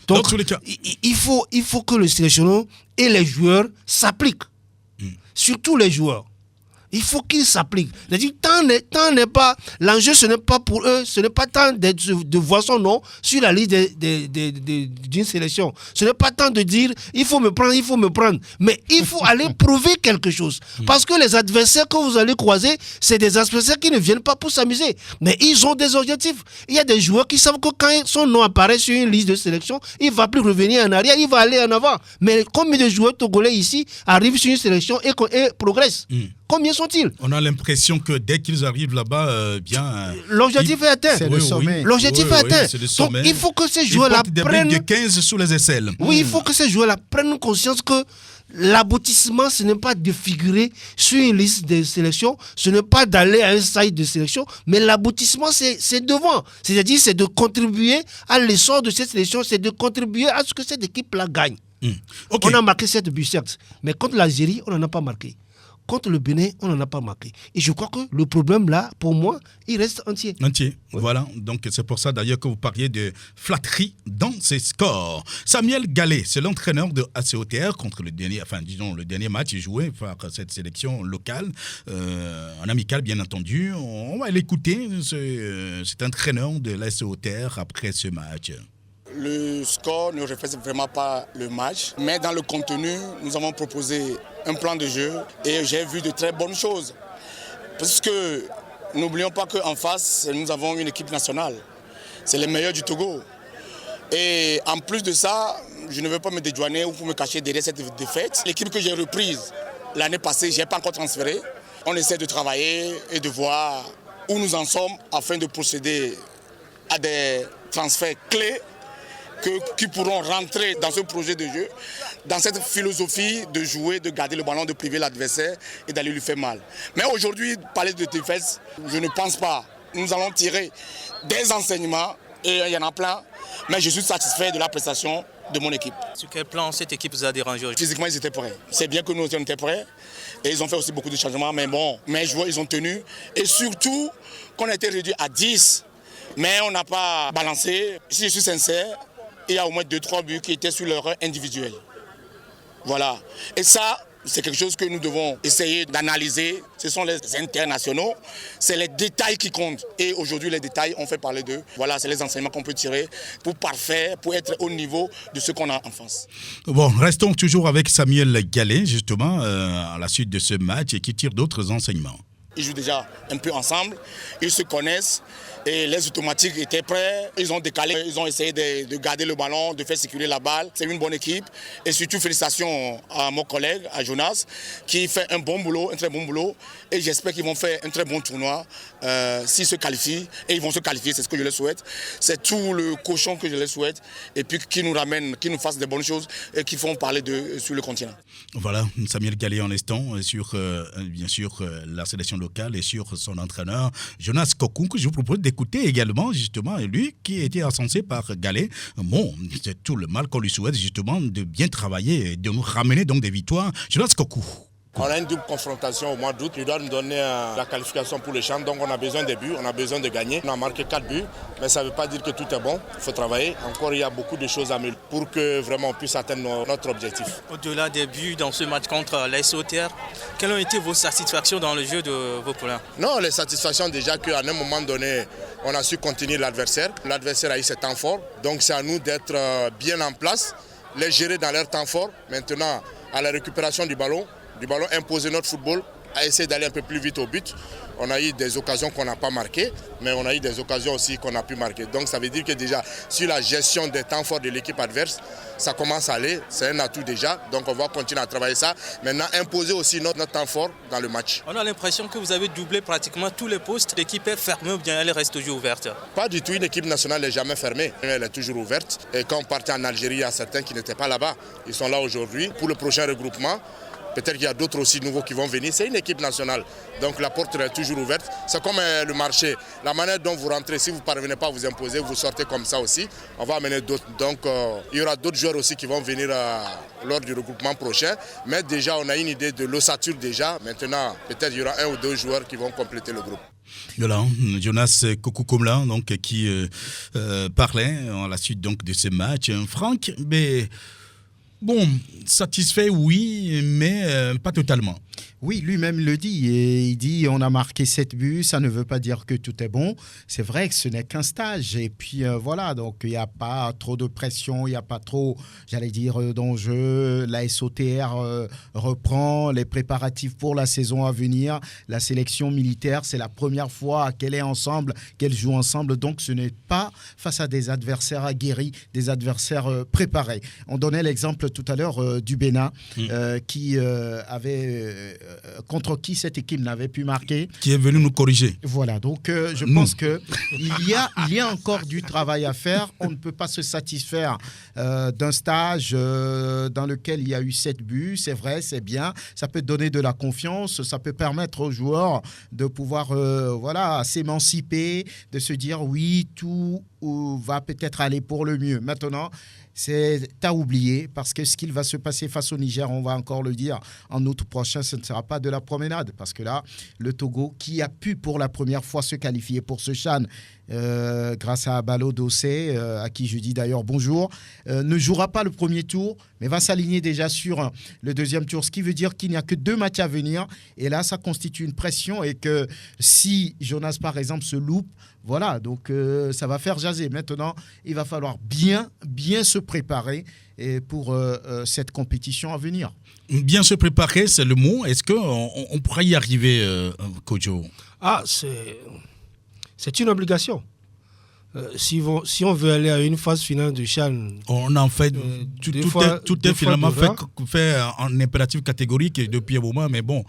Donc, il faut que le sélectionneur et les joueurs s'appliquent. Surtout les joueurs. Il faut qu'ils s'appliquent. C'est-à-dire, l'enjeu, ce n'est pas pour eux, ce n'est pas tant de voir son nom sur la liste d'une sélection. Ce n'est pas tant de dire, il faut me prendre. Mais il faut aller prouver quelque chose. Parce que les adversaires que vous allez croiser, c'est des adversaires qui ne viennent pas pour s'amuser. Mais ils ont des objectifs. Il y a des joueurs qui savent que quand son nom apparaît sur une liste de sélection, il ne va plus revenir en arrière, il va aller en avant. Mais combien de joueurs togolais ici arrivent sur une sélection et progressent? Combien sont-ils? On a l'impression que dès qu'ils arrivent là-bas, l'objectif est atteint. C'est le sommet. L'objectif est atteint. Donc il faut que ces joueurs-là prennent... de 15 sous les aisselles. Oui, il faut que ces joueurs-là prennent conscience que l'aboutissement, ce n'est pas de figurer sur une liste de sélection, ce n'est pas d'aller à un site de sélection, mais l'aboutissement, c'est devant. C'est-à-dire, c'est de contribuer à l'essor de cette sélection, c'est de contribuer à ce que cette équipe-là gagne. On a marqué 7 buts, certes, mais contre l'Algérie, on n'en a pas marqué. Contre le Bénin, on n'en a pas marqué. Et je crois que le problème là, pour moi, il reste entier. Voilà. Donc c'est pour ça d'ailleurs que vous parliez de flatterie dans ces scores. Samuel Gallet, c'est l'entraîneur de ACOTR contre le dernier match joué par cette sélection locale, en amical bien entendu. On va l'écouter, cet entraîneur de l'ACOTR après ce match. Le score ne reflète vraiment pas le match, mais dans le contenu, nous avons proposé un plan de jeu et j'ai vu de très bonnes choses. Parce que n'oublions pas qu'en face, nous avons une équipe nationale. C'est les meilleurs du Togo. Et en plus de ça, je ne veux pas me dédouaner ou me cacher derrière cette défaite. L'équipe que j'ai reprise l'année passée, je n'ai pas encore transféré. On essaie de travailler et de voir où nous en sommes afin de procéder à des transferts clés qui pourront rentrer dans ce projet de jeu, dans cette philosophie de jouer, de garder le ballon, de priver l'adversaire et d'aller lui faire mal. Mais aujourd'hui, parler de défaite, je ne pense pas. Nous allons tirer des enseignements, et il y en a plein, mais je suis satisfait de la prestation de mon équipe. Sur quel plan cette équipe vous a dérangé aujourd'hui? Physiquement, ils étaient prêts. C'est bien que nous étions prêts. Et ils ont fait aussi beaucoup de changements, mais bon, mes joueurs, ils ont tenu. Et surtout, qu'on a été réduit à 10, mais on n'a pas balancé. Si je suis sincère, il y a au moins 2-3 buts qui étaient sur l'erreur individuelle. Voilà. Et ça, c'est quelque chose que nous devons essayer d'analyser. Ce sont les internationaux, c'est les détails qui comptent. Et aujourd'hui, les détails, on fait parler d'eux. Voilà, c'est les enseignements qu'on peut tirer pour parfaire, pour être au niveau de ce qu'on a en France. Bon, restons toujours avec Samuel Gallet, justement, à la suite de ce match, et qui tire d'autres enseignements. Ils jouent déjà un peu ensemble, ils se connaissent et les automatiques étaient prêts. Ils ont décalé, ils ont essayé de garder le ballon, de faire circuler la balle. C'est une bonne équipe et surtout félicitations à mon collègue, à Jonas, qui fait un bon boulot, un très bon boulot. Et j'espère qu'ils vont faire un très bon tournoi s'ils se qualifient. Et ils vont se qualifier, c'est ce que je leur souhaite. C'est tout le cochon que je leur souhaite. Et puis qu'ils nous ramènent, qu'ils nous fassent des bonnes choses et qu'ils font parler d'eux sur le continent. Voilà, Samuel Gallet en instant sur, bien sûr, la sélection locale et sur son entraîneur Jonas Kokou, que je vous propose d'écouter également, justement, lui qui était encensé par Gallet. Bon, c'est tout le mal qu'on lui souhaite, justement, de bien travailler et de nous ramener donc des victoires. Jonas Kokou. On a une double confrontation au mois d'août. Il doit nous donner la qualification pour le champ. Donc on a besoin des buts, on a besoin de gagner. On a marqué 4 buts, mais ça ne veut pas dire que tout est bon. Il faut travailler. Encore, il y a beaucoup de choses à améliorer pour que vraiment on puisse atteindre notre objectif. Au-delà des buts dans ce match contre les SOTR, quelles ont été vos satisfactions dans le jeu de vos poulains? Non, les satisfactions déjà qu'à un moment donné, on a su contenir l'adversaire. L'adversaire a eu ses temps forts. Donc c'est à nous d'être bien en place, les gérer dans leur temps fort. Maintenant, à la récupération du ballon, imposer notre football, à essayer d'aller un peu plus vite au but. On a eu des occasions qu'on n'a pas marquées, mais on a eu des occasions aussi qu'on a pu marquer. Donc ça veut dire que déjà, sur la gestion des temps forts de l'équipe adverse, ça commence à aller, c'est un atout déjà. Donc on va continuer à travailler ça. Maintenant, imposer aussi notre temps fort dans le match. On a l'impression que vous avez doublé pratiquement tous les postes. L'équipe est fermée ou bien elle reste toujours ouverte? Pas du tout, une équipe nationale n'est jamais fermée. Elle est toujours ouverte. Et quand on partait en Algérie, il y a certains qui n'étaient pas là-bas. Ils sont là aujourd'hui pour le prochain regroupement. Peut-être qu'il y a d'autres aussi nouveaux qui vont venir. C'est une équipe nationale, donc la porte est toujours ouverte. C'est comme le marché. La manière dont vous rentrez, si vous ne parvenez pas à vous imposer, vous sortez comme ça aussi. On va amener d'autres. Donc il y aura d'autres joueurs aussi qui vont venir lors du regroupement prochain. Mais déjà, on a une idée de l'ossature déjà. Maintenant, peut-être il y aura 1 ou 2 joueurs qui vont compléter le groupe. Voilà, Jonas Kokou-Komla donc, qui parlait à la suite donc, de ce match. Franck, mais... Bon, satisfait, oui, mais pas totalement. Oui, lui-même le dit. Et il dit on a marqué 7 buts, ça ne veut pas dire que tout est bon. C'est vrai que ce n'est qu'un stage. Et puis voilà, donc il n'y a pas trop de pression, il n'y a pas trop, j'allais dire, d'enjeux. La SOTR reprend les préparatifs pour la saison à venir. La sélection militaire, c'est la première fois qu'elle est ensemble, qu'elle joue ensemble. Donc ce n'est pas face à des adversaires aguerris, des adversaires préparés. On donnait l'exemple tout à l'heure du Bénin qui avait... contre qui cette équipe n'avait pu marquer. Qui est venu nous corriger. Voilà, donc je pense qu'il y a encore du travail à faire. On ne peut pas se satisfaire d'un stage dans lequel il y a eu 7 buts. C'est vrai, c'est bien. Ça peut donner de la confiance. Ça peut permettre aux joueurs de pouvoir s'émanciper, de se dire oui, tout va peut-être aller pour le mieux. Maintenant, c'est à oublier parce que ce qu'il va se passer face au Niger, on va encore le dire, en août prochain, ce ne sera pas de la promenade parce que là, le Togo, qui a pu pour la première fois se qualifier pour ce CHAN, grâce à Abalo Dossé, à qui je dis d'ailleurs bonjour, ne jouera pas le premier tour, mais va s'aligner déjà sur le deuxième tour, ce qui veut dire qu'il n'y a que 2 matchs à venir. Et là, ça constitue une pression et que si Jonas, par exemple, se loupe, voilà, donc ça va faire jaser. Maintenant, il va falloir bien se préparer pour cette compétition à venir. Bien se préparer, c'est le mot. Est-ce qu'on pourrait y arriver, Kojo? C'est une obligation. Si on veut aller à une phase finale du CHAN... On en fait... tout est finalement fait en impératif catégorique depuis un moment, mais bon,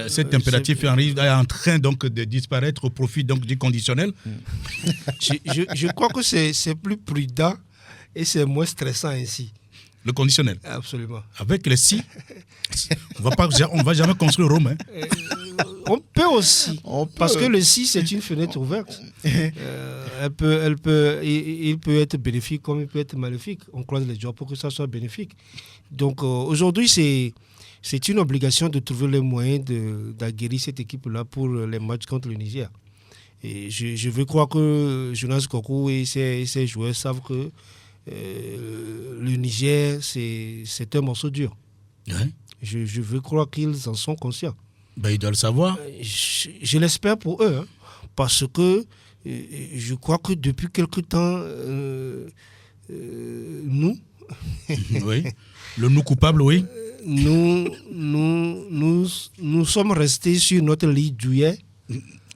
cet impératif est en train donc, de disparaître au profit donc, du conditionnel. Je crois que c'est plus prudent et c'est moins stressant ainsi. Le conditionnel. Absolument. Avec les si, on va jamais construire Rome. Hein. On peut aussi, parce que le si c'est une fenêtre ouverte. Il peut être bénéfique comme il peut être maléfique. On croise les doigts pour que ça soit bénéfique. Donc aujourd'hui, c'est une obligation de trouver les moyens d'aguerrir cette équipe-là pour les matchs contre le Niger. Et je veux croire que Jonas Kokou et ses joueurs savent que le Niger, c'est un morceau dur. Ouais. Je veux croire qu'ils en sont conscients. Ben, ils doivent le savoir. Je l'espère pour eux, hein, parce que je crois que depuis quelque temps, nous... Oui. Le nous coupable, oui. Nous sommes restés sur notre lit douillet.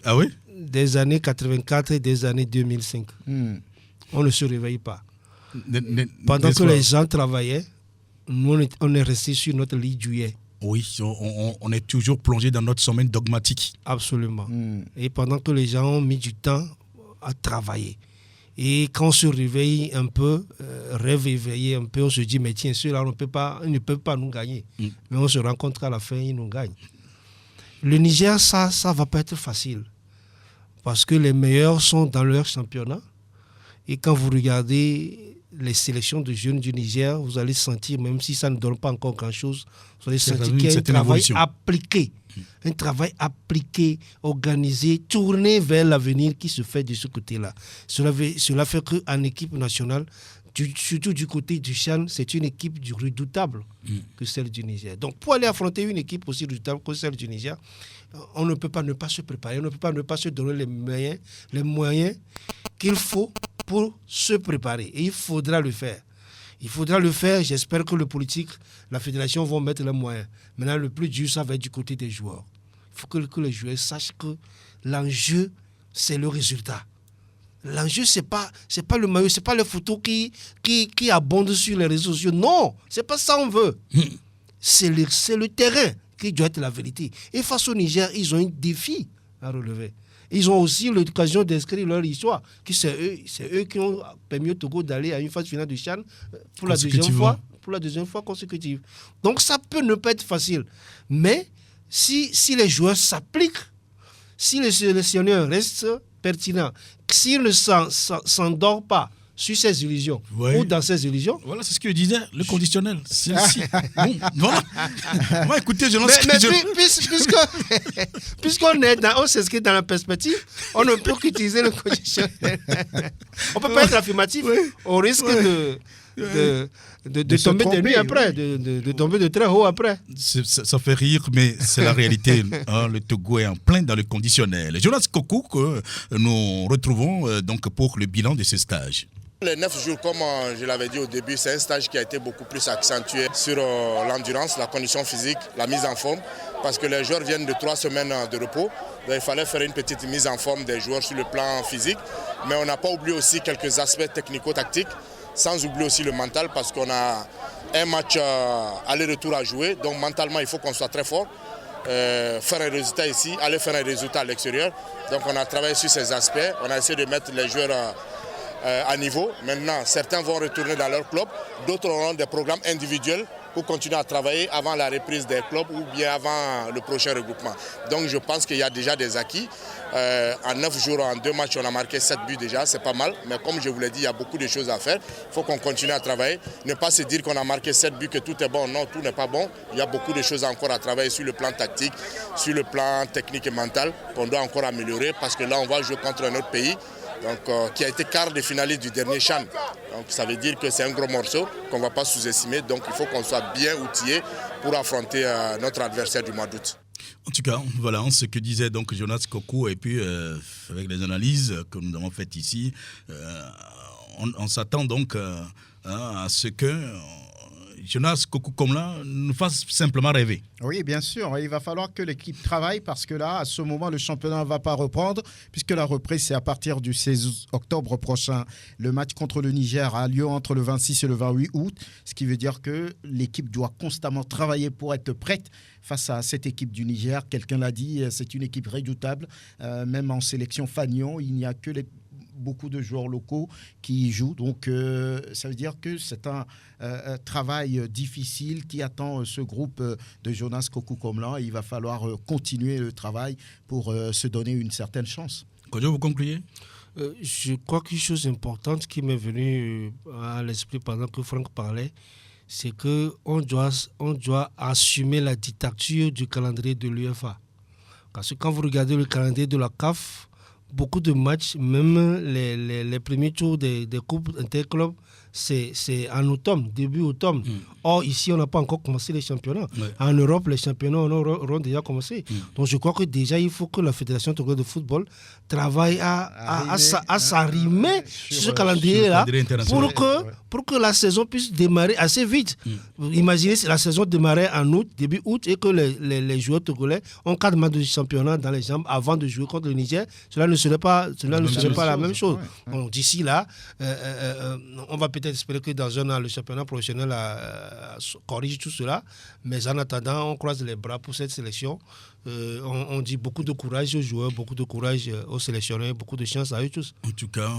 Ah oui? Des années 84 et des années 2005. On ne se réveille pas. Pendant que les gens travaillaient, nous on est restés sur notre lit douillet. Oui, on est toujours plongé dans notre sommeil dogmatique. Absolument. Et pendant que les gens ont mis du temps à travailler. Et quand on se réveille un peu, rêve éveillé un peu, on se dit, mais tiens, ceux-là, ils ne peuvent pas nous gagner. Mais on se rend compte qu'à la fin, ils nous gagnent. Le Niger, ça ne va pas être facile. Parce que les meilleurs sont dans leur championnat. Et quand vous regardez les sélections de jeunes du Niger, vous allez sentir, même si ça ne donne pas encore grand-chose, vous allez sentir qu'il y a un travail appliqué. Un travail appliqué, organisé, tourné vers l'avenir qui se fait de ce côté-là. Cela fait qu'en équipe nationale, surtout du côté du Chan, c'est une équipe redoutable que celle du Niger. Donc pour aller affronter une équipe aussi redoutable que celle du Niger, on ne peut pas ne pas se préparer, on ne peut pas ne pas se donner les moyens qu'il faut pour se préparer. Et il faudra le faire. Il faudra le faire. J'espère que le politique, la fédération vont mettre les moyens. Maintenant, le plus dur, ça va être du côté des joueurs. Il faut que les joueurs sachent que l'enjeu, c'est le résultat. L'enjeu, c'est pas le maillot, c'est pas les photos qui abondent sur les réseaux sociaux. Non, c'est pas ça qu'on veut. C'est le terrain qui doit être la vérité. Et face au Niger, ils ont un défi à relever. Ils ont aussi l'occasion d'inscrire leur histoire. C'est eux qui ont permis au Togo d'aller à une phase finale du CHAN pour la deuxième fois consécutive. Donc ça peut ne pas être facile. Mais si les joueurs s'appliquent, si le sélectionneur reste pertinent, s'il ne s'endort pas sur ses illusions ou dans ses illusions. Voilà, c'est ce que je disais, le conditionnel. Bon, voilà. Moi, écoutez, je lance puisqu'on on s'inscrit dans la perspective, on ne peut qu'utiliser le conditionnel. On ne peut pas être affirmatif au risque de tomber de nuit après, de tomber de très haut après. Ça fait rire, mais c'est la réalité. Le Togo est en plein dans le conditionnel. Jonas Kokou, que nous retrouvons donc pour le bilan de ce stage. Les 9 jours, comme je l'avais dit au début, c'est un stage qui a été beaucoup plus accentué sur l'endurance, la condition physique, la mise en forme, parce que les joueurs viennent de 3 semaines de repos. Donc il fallait faire une petite mise en forme des joueurs sur le plan physique. Mais on n'a pas oublié aussi quelques aspects technico-tactiques, sans oublier aussi le mental, parce qu'on a un match aller-retour à jouer. Donc mentalement, il faut qu'on soit très fort. Faire un résultat ici, aller faire un résultat à l'extérieur. Donc on a travaillé sur ces aspects. On a essayé de mettre les joueurs à niveau. Maintenant, certains vont retourner dans leur club, d'autres auront des programmes individuels pour continuer à travailler avant la reprise des clubs ou bien avant le prochain regroupement. Donc je pense qu'il y a déjà des acquis. En 9 jours, en 2 matchs, on a marqué 7 buts déjà, c'est pas mal. Mais comme je vous l'ai dit, il y a beaucoup de choses à faire. Il faut qu'on continue à travailler. Ne pas se dire qu'on a marqué 7 buts, que tout est bon. Non, tout n'est pas bon. Il y a beaucoup de choses encore à travailler sur le plan tactique, sur le plan technique et mental, qu'on doit encore améliorer parce que là, on va jouer contre un autre pays. Donc, qui a été quart de finaliste du dernier CHAN. Donc ça veut dire que c'est un gros morceau qu'on ne va pas sous-estimer. Donc il faut qu'on soit bien outillé pour affronter notre adversaire du mois d'août. En tout cas, voilà ce que disait donc Jonas Kokou. Et puis, avec les analyses que nous avons faites ici, on s'attend donc à ce que Jonas Kokou comme là nous fasse simplement rêver. Oui, bien sûr. Il va falloir que l'équipe travaille parce que là, à ce moment, le championnat ne va pas reprendre puisque la reprise, c'est à partir du 16 octobre prochain. Le match contre le Niger a lieu entre le 26 et le 28 août, ce qui veut dire que l'équipe doit constamment travailler pour être prête face à cette équipe du Niger. Quelqu'un l'a dit, c'est une équipe redoutable. Même en sélection Fagnon, il n'y a que les beaucoup de joueurs locaux qui y jouent. Donc, ça veut dire que c'est un travail difficile qui attend ce groupe de Jonas Kokou-Komlan. Il va falloir continuer le travail pour se donner une certaine chance. Kodjo, vous concluez? Je crois qu'une chose importante qui m'est venue à l'esprit pendant que Franck parlait, c'est qu'on doit assumer la dictature du calendrier de l'UEFA. Parce que quand vous regardez le calendrier de la CAF, beaucoup de matchs, même les premiers tours des coupes interclubs, c'est en automne, début automne. Or, ici, on n'a pas encore commencé les championnats. Ouais. En Europe, les championnats auront déjà commencé. Donc, je crois que déjà, il faut que la Fédération togolaise de football travaille à s'arrimer sur ce calendrier-là pour que la saison puisse démarrer assez vite. Imaginez si la saison démarrait en août, début août, et que les joueurs togolais ont 4 matchs de championnat dans les jambes avant de jouer contre le Niger. Cela ne serait pas la même chose. Ouais. Donc, d'ici là, on va peut-être espérer que dans un an, le championnat professionnel corrige tout cela. Mais en attendant, on croise les bras pour cette sélection. On dit beaucoup de courage aux joueurs, beaucoup de courage aux sélectionneurs, beaucoup de chance à eux tous. En tout cas,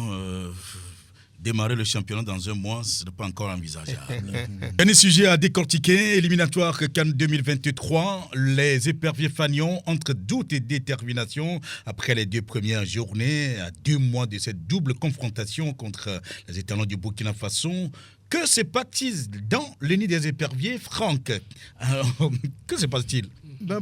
démarrer le championnat dans un mois, ce n'est pas encore envisageable. Un sujet à décortiquer, éliminatoire CAN 2023. Les éperviers fanions entre doute et détermination après les 2 premières journées, à 2 mois de cette double confrontation contre les étalons du Burkina Faso. Que se passe-t-il dans le nid des éperviers, Franck? Que se passe-t-il?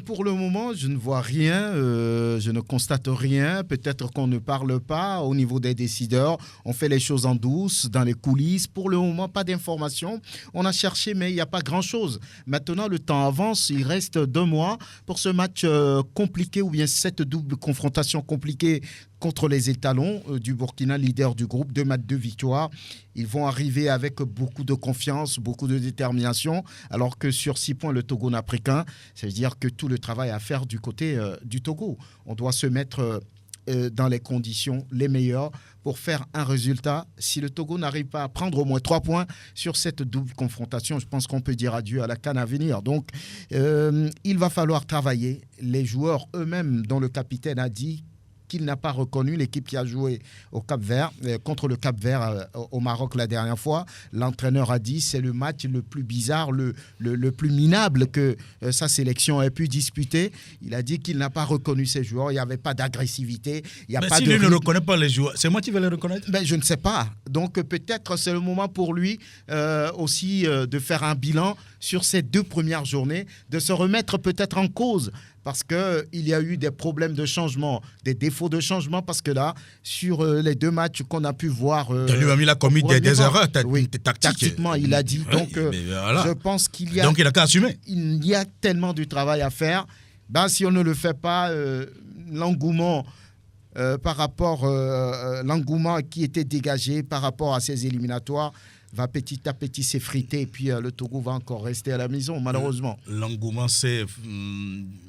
Pour le moment, je ne vois rien, je ne constate rien. Peut-être qu'on ne parle pas au niveau des décideurs. On fait les choses en douce, dans les coulisses. Pour le moment, pas d'informations. On a cherché, mais il n'y a pas grand-chose. Maintenant, le temps avance. Il reste 2 mois pour ce match compliqué, ou bien cette double confrontation compliquée contre les étalons du Burkina, leader du groupe, 2 matchs, 2 victoires. Ils vont arriver avec beaucoup de confiance, beaucoup de détermination, alors que sur 6 points, le Togo n'a pris qu'un. Ça veut dire que tout le travail à faire du côté du Togo. On doit se mettre dans les conditions les meilleures pour faire un résultat. Si le Togo n'arrive pas à prendre au moins 3 points sur cette double confrontation, je pense qu'on peut dire adieu à la CAN à venir. Donc, il va falloir travailler. Les joueurs eux-mêmes, dont le capitaine a dit qu'il n'a pas reconnu l'équipe qui a joué au Cap-Vert, contre le Cap-Vert au Maroc la dernière fois. L'entraîneur a dit c'est le match le plus bizarre, le plus minable que sa sélection ait pu disputer. Il a dit qu'il n'a pas reconnu ses joueurs, il n'y avait pas d'agressivité. Mais s'il ne reconnaît pas les joueurs, c'est moi qui vais les reconnaître? Je ne sais pas. Donc peut-être c'est le moment pour lui aussi de faire un bilan sur ces 2 premières journées, de se remettre peut-être en cause. Parce qu'il y a eu des problèmes de changement, des défauts de changement, parce que là, sur les 2 matchs qu'on a pu voir... il a commis des erreurs tactiques. Tactiquement, il a dit. Donc, voilà. Je pense qu'il y a... Donc, il n'a qu'à assumer. Il y a tellement de travail à faire. Si on ne le fait pas, l'engouement... par rapport l'engouement qui était dégagé par rapport à ces éliminatoires va petit à petit s'effriter, et puis le Togo va encore rester à la maison, malheureusement. L'engouement s'est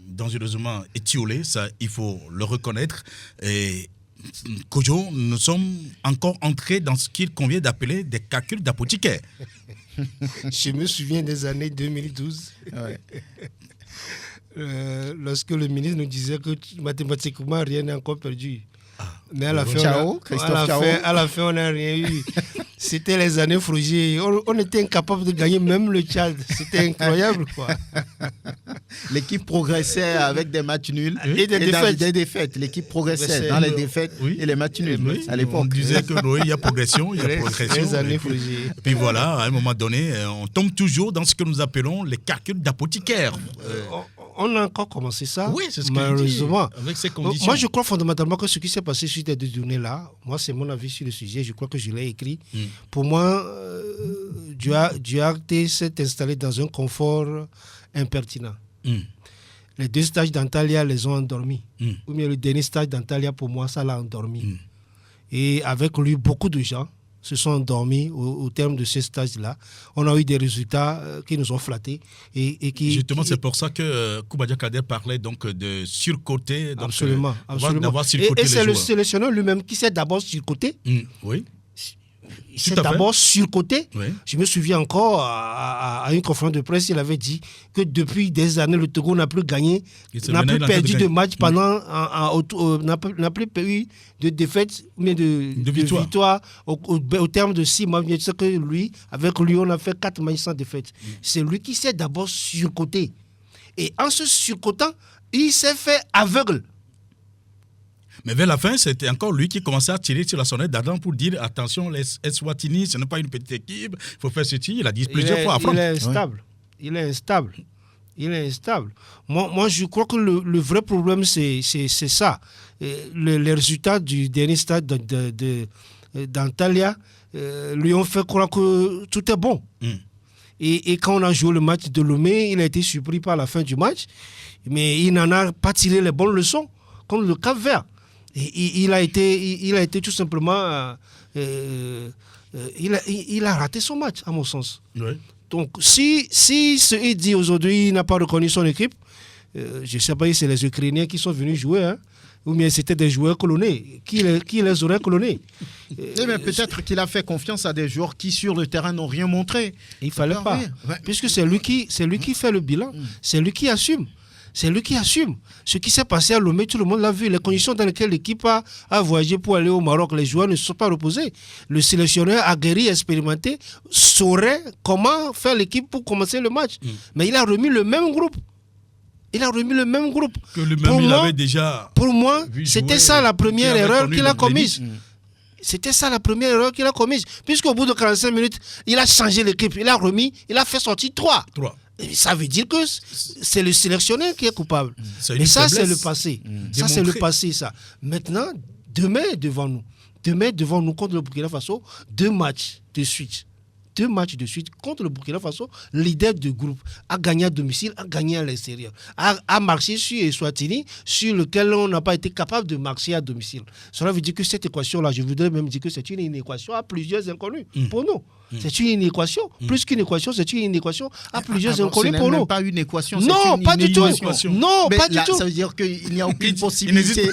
dangereusement étiolé, ça il faut le reconnaître. Et Kodjo, nous sommes encore entrés dans ce qu'il convient d'appeler des calculs d'apothicaire. Je me souviens des années 2012. Ouais. Lorsque le ministre nous disait que mathématiquement rien n'est encore perdu. Mais à la fin, on n'a rien eu. C'était les années Frogier. On était incapable de gagner même le Tchad. C'était incroyable, quoi. L'équipe progressait avec des matchs nuls et des défaites. L'équipe progressait dans les défaites et les matchs nuls. À l'époque, on disait que il y a progression, il y a progression. Les années Frogier. Et puis voilà, à un moment donné, on tombe toujours dans ce que nous appelons les calculs d'apothicaire. On a encore commencé ça, oui, c'est ce malheureusement. Avec ces conditions. Moi, je crois fondamentalement que ce qui s'est passé sur ces 2 journées-là, moi, c'est mon avis sur le sujet, je crois que je l'ai écrit. Pour moi, Duarte s'est installé dans un confort impertinent. Les 2 stages d'Antalya les ont endormis. Ou bien le dernier stage d'Antalya, pour moi, ça l'a endormi. Et avec lui, beaucoup de gens se sont endormis au terme de ce stage-là. On a eu des résultats qui nous ont flattés. Et qui, justement, c'est pour ça que Koubadia Kader parlait donc de surcoté. Absolument. D'avoir surcoté et c'est le sélectionneur lui-même qui s'est d'abord surcoté. Oui. s'est d'abord surcoté. Oui. Je me souviens encore à une conférence de presse, il avait dit que depuis des années, le Togo n'a plus gagné, n'a plus perdu de match pendant, n'a plus eu de défaite, mais de victoire au terme de 6 mois. Je sais que lui, avec lui, on a fait 4 matchs sans défaite. C'est lui qui s'est d'abord surcoté. Et en se surcotant, il s'est fait aveugle. Mais vers la fin, c'était encore lui qui commençait à tirer sur la sonnette d'Adam pour dire attention, les Eswatini, ce n'est pas une petite équipe, il faut faire ceci. Il a dit plusieurs fois à Franck. Il est instable. Moi, je crois que le vrai problème, c'est ça. Les résultats du dernier stade d'Antalya lui ont fait croire que tout est bon. Et quand on a joué le match de Lomé, il a été surpris par la fin du match, mais il n'en a pas tiré les bonnes leçons, comme le Cap-Vert. Et il a été tout simplement... il a raté son match, à mon sens. Oui. Donc, si il dit aujourd'hui il n'a pas reconnu son équipe, je ne sais pas si c'est les Ukrainiens qui sont venus jouer, hein, ou bien c'était des joueurs colonnés. Qui les aurait colonnés mais peut-être qu'il a fait confiance à des joueurs qui, sur le terrain, n'ont rien montré. Il ne fallait pas. Ouais. Puisque c'est lui qui fait le bilan. C'est lui qui assume. C'est lui qui assume. Ce qui s'est passé à Lomé, tout le monde l'a vu. Les conditions dans lesquelles l'équipe a voyagé pour aller au Maroc, les joueurs ne se sont pas reposés. Le sélectionneur aguerri, expérimenté, saurait comment faire l'équipe pour commencer le match. Mais il a remis le même groupe. Que lui-même, il avait déjà. Pour moi, c'était ça la première erreur qu'il a commise. C'était ça la première erreur qu'il a commise. Puisqu'au bout de 45 minutes, il a changé l'équipe. Il a remis, il a fait sortir 3. Et ça veut dire que c'est le sélectionneur qui est coupable. Mais ça, c'est le passé. Ça, c'est le passé, ça. Maintenant, demain, devant nous contre le Burkina Faso, 2 matchs de suite. 2 matchs de suite contre le Burkina Faso, leader de groupe, a gagné à domicile, a gagné à l'extérieur, a marché sur Eswatini, sur lequel on n'a pas été capable de marcher à domicile. Cela veut dire que cette équation-là, je voudrais même dire que c'est une inéquation à plusieurs inconnus pour nous. C'est une inéquation. Plus qu'une équation, c'est une inéquation à plusieurs inconnus pour nous. Ce n'est pas une équation, non, pas du tout. Non, mais pas du tout. Ça veut dire qu'il n'y a aucune possibilité.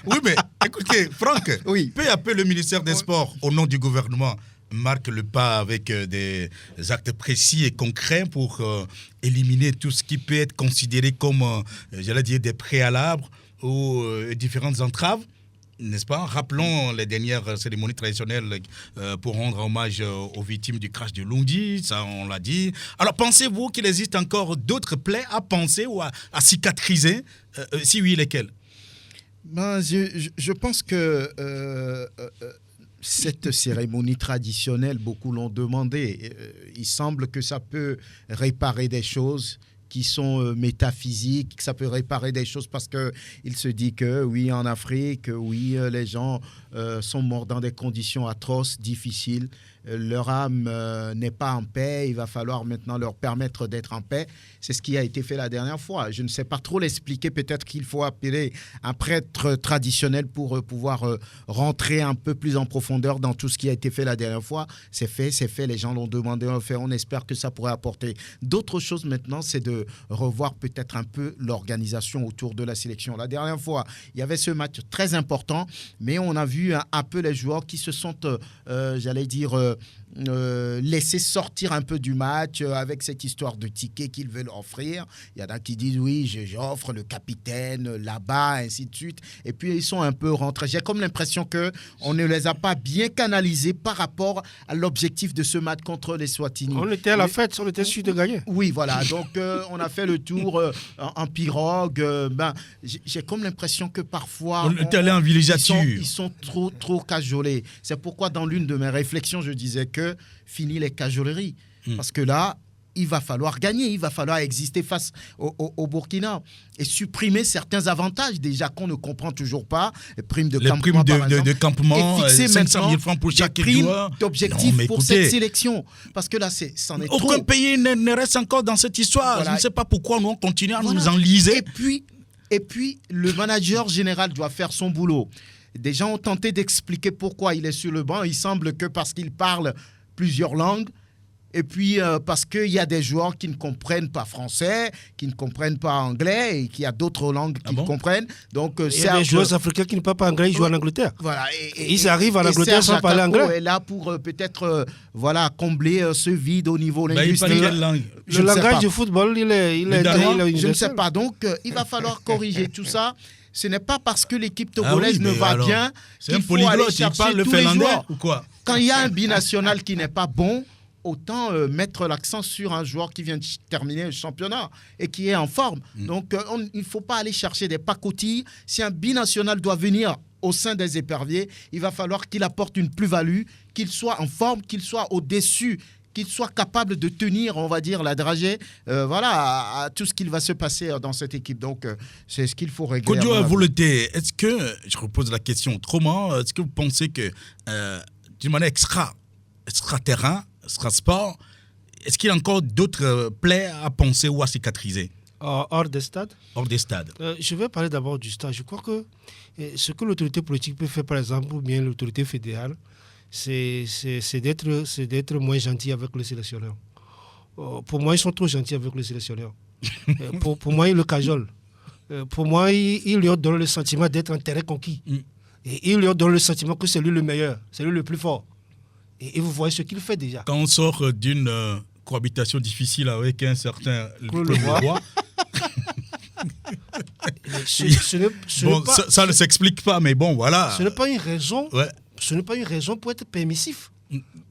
Oui, mais écoutez, Franck, peu à peu, le ministère des Sports, au nom du gouvernement, marque le pas avec des actes précis et concrets pour éliminer tout ce qui peut être considéré comme, j'allais dire, des préalables ou différentes entraves. N'est-ce pas? Rappelons les dernières cérémonies traditionnelles pour rendre hommage aux victimes du crash de Lundi, ça on l'a dit. Alors pensez-vous qu'il existe encore d'autres plaies à penser ou à cicatriser? Si oui, lesquelles? Je pense que cette cérémonie traditionnelle, beaucoup l'ont demandé. Il semble que ça peut réparer des choses qui sont métaphysiques, que ça peut réparer des choses parce qu'il se dit que, oui, en Afrique, oui, les gens sont morts dans des conditions atroces, difficiles. Leur âme n'est pas en paix. Il va falloir maintenant leur permettre d'être en paix. C'est ce qui a été fait la dernière fois. Je ne sais pas trop l'expliquer. Peut-être qu'il faut appeler un prêtre traditionnel pour pouvoir rentrer un peu plus en profondeur dans tout ce qui a été fait la dernière fois. C'est fait. Les gens l'ont demandé, on le fait. On espère que ça pourrait apporter d'autres choses maintenant. C'est de revoir peut-être un peu l'organisation autour de la sélection. La dernière fois, il y avait ce match très important, mais on a vu un peu les joueurs qui se sont, j'allais dire, laisser sortir un peu du match avec cette histoire de ticket qu'ils veulent offrir. Il y en a qui disent oui, j'offre le capitaine là-bas, ainsi de suite. Et puis ils sont un peu rentrés. J'ai comme l'impression qu'on ne les a pas bien canalisés par rapport à l'objectif de ce match contre les Swatini. On était à la fête, on était sûr de gagner. Oui, voilà. Donc on a fait le tour en pirogue. J'ai comme l'impression que parfois on était allé en villégiature. Ils sont trop cajolés. C'est pourquoi dans l'une de mes réflexions, je disais que fini les cajoleries. Parce que là, il va falloir gagner, il va falloir exister face au Burkina et supprimer certains avantages déjà qu'on ne comprend toujours pas. Les primes de campement, de campement, et fixer 500 000 francs pour chaque joueur. D'objectifs pour cette sélection. Parce que là, c'en est trop. Aucun pays ne reste encore dans cette histoire. Voilà. Je ne sais pas pourquoi nous on continue à nous enliser. Et puis, le manager général doit faire son boulot. Des gens ont tenté d'expliquer pourquoi il est sur le banc. Il semble que parce qu'il parle plusieurs langues Et puis, parce qu'il y a des joueurs qui ne comprennent pas français, qui ne comprennent pas anglais et qu'il y a d'autres langues qu'ils comprennent. Donc, il y a des joueurs africains qui ne parlent pas anglais, ils jouent en Angleterre. Voilà. Ils arrivent en Angleterre sans parler anglais. Est là pour peut-être combler ce vide au niveau linguistique. Le langage du football, il est je ne sais pas. Donc, il va falloir corriger tout ça. Ce n'est pas parce que l'équipe togolaise ne va bien qu'il faut aller chercher tous les joueurs. Ou quoi? Quand il y a un binational qui n'est pas bon, autant mettre l'accent sur un joueur qui vient de terminer le championnat et qui est en forme. Donc, il ne faut pas aller chercher des pacotilles. Si un binational doit venir au sein des éperviers, il va falloir qu'il apporte une plus-value, qu'il soit en forme, qu'il soit au-dessus, qu'il soit capable de tenir, on va dire, la dragée, à tout ce qu'il va se passer dans cette équipe. Donc, c'est ce qu'il faut régler. Kodjo Avouleté, est-ce que, je repose la question autrement, est-ce que vous pensez que, d'une manière extra-terrain, extra-sport, est-ce qu'il y a encore d'autres plaies à penser ou à cicatriser? Hors des stades? Hors des stades. Je vais parler d'abord du stade. Je crois que ce que l'autorité politique peut faire, par exemple, ou bien l'autorité fédérale, c'est d'être moins gentil avec le sélectionneur. Pour moi, ils sont trop gentils avec le sélectionneur. Pour moi, ils le cajolent. Pour moi, ils lui donnent le sentiment d'être un terrain conquis. Et ils lui donnent le sentiment que c'est lui le meilleur, c'est lui le plus fort. Et vous voyez ce qu'il fait déjà. Quand on sort d'une cohabitation difficile avec un certain roi. Ça ne s'explique pas, mais bon, voilà. Ce n'est pas une raison. Ouais. Ce n'est pas une raison pour être permissif.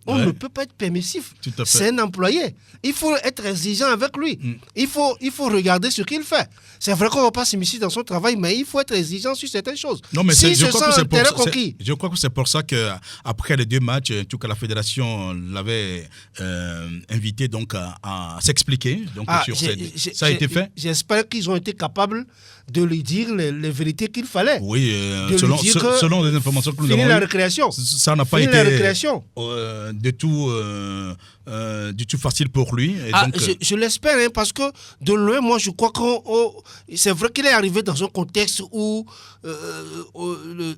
On ne peut pas être permissif. C'est un employé. Il faut être exigeant avec lui. Il faut regarder ce qu'il fait. C'est vrai qu'on ne va pas s'immiscer dans son travail, mais il faut être exigeant sur certaines choses. Non, mais je crois que c'est pour ça qu'après les 2 matchs, en tout cas la fédération l'avait invité donc à s'expliquer. Donc ça a été fait. J'espère qu'ils ont été capables de lui dire les vérités qu'il fallait. Oui, selon les informations que nous avons eues. La récréation. Ça n'a pas été du tout facile pour lui. Et donc, je l'espère, hein, parce que de loin, moi, je crois que c'est vrai qu'il est arrivé dans un contexte où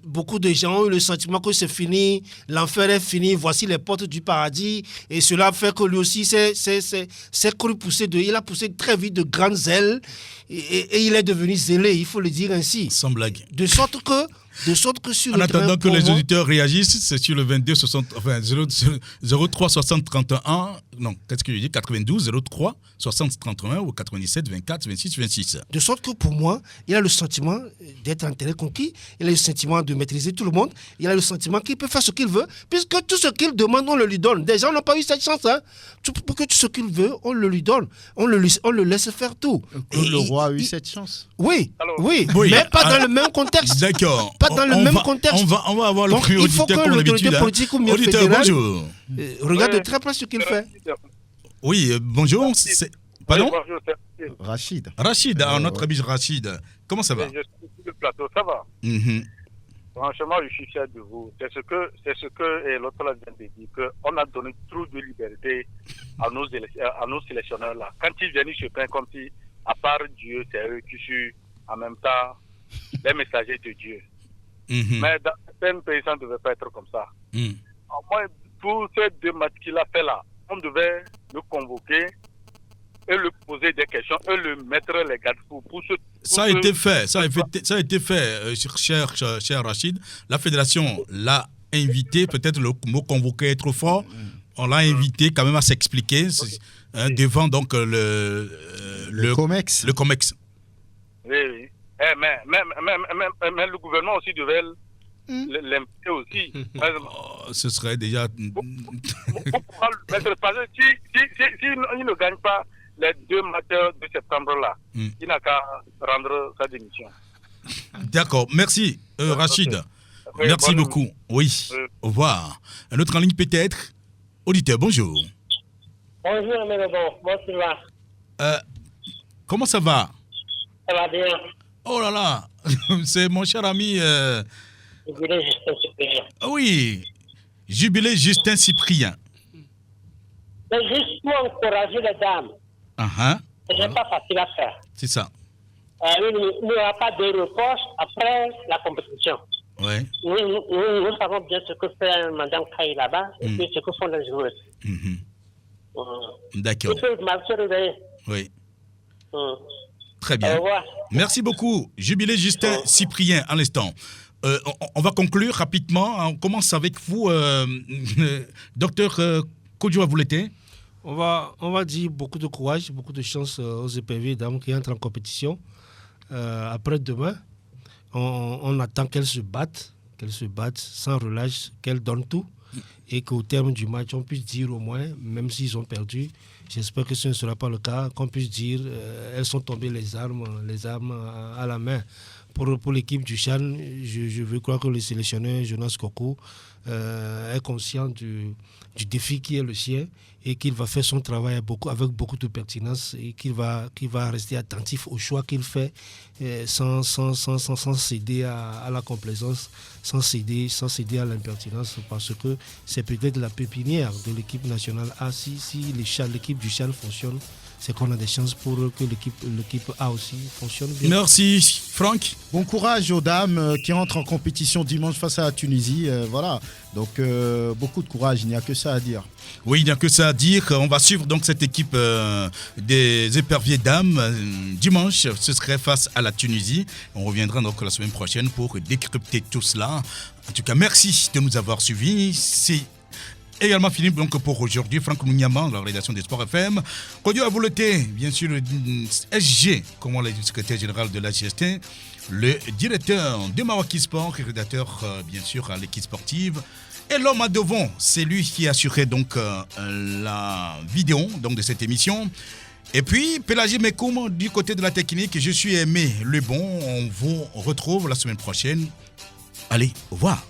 beaucoup de gens ont eu le sentiment que c'est fini, l'enfer est fini, voici les portes du paradis, et cela fait que lui aussi s'est cru pousser il a poussé très vite de grandes ailes, et il est devenu zélé, il faut le dire ainsi. Sans blague. De sorte que sur en attendant que les auditeurs réagissent, c'est sur le 03 60 31, non, qu'est-ce que je dis, 92 03 60 31 ou 97 24 26 26. De sorte que pour moi, il a le sentiment d'être un terrain conquis, il a le sentiment de maîtriser tout le monde, il a le sentiment qu'il peut faire ce qu'il veut, puisque tout ce qu'il demande, on le lui donne. Des gens n'ont pas eu cette chance, hein. Pour que tout ce qu'il veut, on le lui donne. On le laisse faire tout. Le roi a eu cette chance. Oui, mais pas dans le même contexte. D'accord. Pas dans le même contexte. On va avoir le donc, il faut que l'autorité politique ou mieux fédérale regarde de très près ce qu'il fait. Oui, bonjour. Pardon? Rachid. Rachid, notre ami Rachid. Comment ça va? Je suis sur le plateau, ça va. Franchement, je suis fier de vous. C'est ce que l'autre vient de dire, qu'on a donné trop de liberté à nos sélectionneurs là. Quand ils viennent, ils se plaignent comme si, à part Dieu, c'est eux qui sont en même temps les messagers de Dieu. Mais dans certains pays, ça ne devait pas être comme ça. Au moins, pour ces 2 matchs qu'il a fait là, on devait le convoquer et lui poser des questions et lui mettre les garde-fous. Ça a été fait, cher Rachid. La fédération l'a invité, peut-être le mot convoqué est trop fort. On l'a invité quand même à s'expliquer devant donc le COMEX. Le COMEX. Oui. Mais le gouvernement aussi devait l'impliquer aussi. Ce serait déjà... Si il ne gagne pas les 2 matchs de septembre là, il n'a qu'à rendre sa démission. D'accord, merci Rachid. Merci beaucoup. Oui, au revoir. Un autre en ligne peut-être. Auditeur, bonjour. Bonjour Mélodon, comment tu vas? Comment ça va? Ça va bien. Oh là là, c'est mon cher ami... Jubilé Justin Cyprien. Oui, Jubilé Justin Cyprien. C'est juste pour encourager les dames. Ce n'est pas facile à faire. C'est ça. Il n'y aura pas de reproche après la compétition. Ouais. Nous savons bien ce que fait Madame Kaï là-bas et puis ce que font les joueurs. D'accord. Il peut mal se réveiller. Oui. Très bien. Au revoir. Merci beaucoup. Jubilé Justin Cyprien, à l'instant. On va conclure rapidement. On commence avec vous, docteur Kodjoa Vouleté. On va dire beaucoup de courage, beaucoup de chance aux éperviers dames qui entrent en compétition. Après-demain, on attend qu'elles se battent sans relâche, qu'elles donnent tout. Et qu'au terme du match, on puisse dire au moins, même s'ils ont perdu, j'espère que ce ne sera pas le cas, qu'on puisse dire elles sont tombées les armes à la main. Pour l'équipe du Chan, je veux croire que le sélectionneur Jonas Koko est conscient du défi qui est le sien et qu'il va faire son travail avec beaucoup de pertinence et qu'il va rester attentif aux choix qu'il fait sans céder à la complaisance, sans céder à l'impertinence, parce que c'est peut-être la pépinière de l'équipe nationale A. Si l'équipe du Chan fonctionne, c'est qu'on a des chances pour que l'équipe A aussi fonctionne bien. Merci Franck. Bon courage aux dames qui entrent en compétition dimanche face à la Tunisie. Voilà, donc beaucoup de courage, il n'y a que ça à dire. Oui, il n'y a que ça à dire. On va suivre donc cette équipe des éperviers dames. Dimanche, ce serait face à la Tunisie. On reviendra donc la semaine prochaine pour décrypter tout cela. En tout cas, merci de nous avoir suivis. C'est également fini donc pour aujourd'hui. Franck Mouniaman, la rédaction des Sports FM. Kodjoa Vouleté, bien sûr, le SG, comment le secrétaire général de la GST, le directeur de Mawaki Sport, rédacteur bien sûr à l'équipe sportive. Et l'homme à devant, c'est lui qui assurait donc la vidéo donc, de cette émission. Et puis, Pélagie Mekoum, du côté de la technique, je suis Aimé Le Bon. On vous retrouve la semaine prochaine. Allez, au revoir.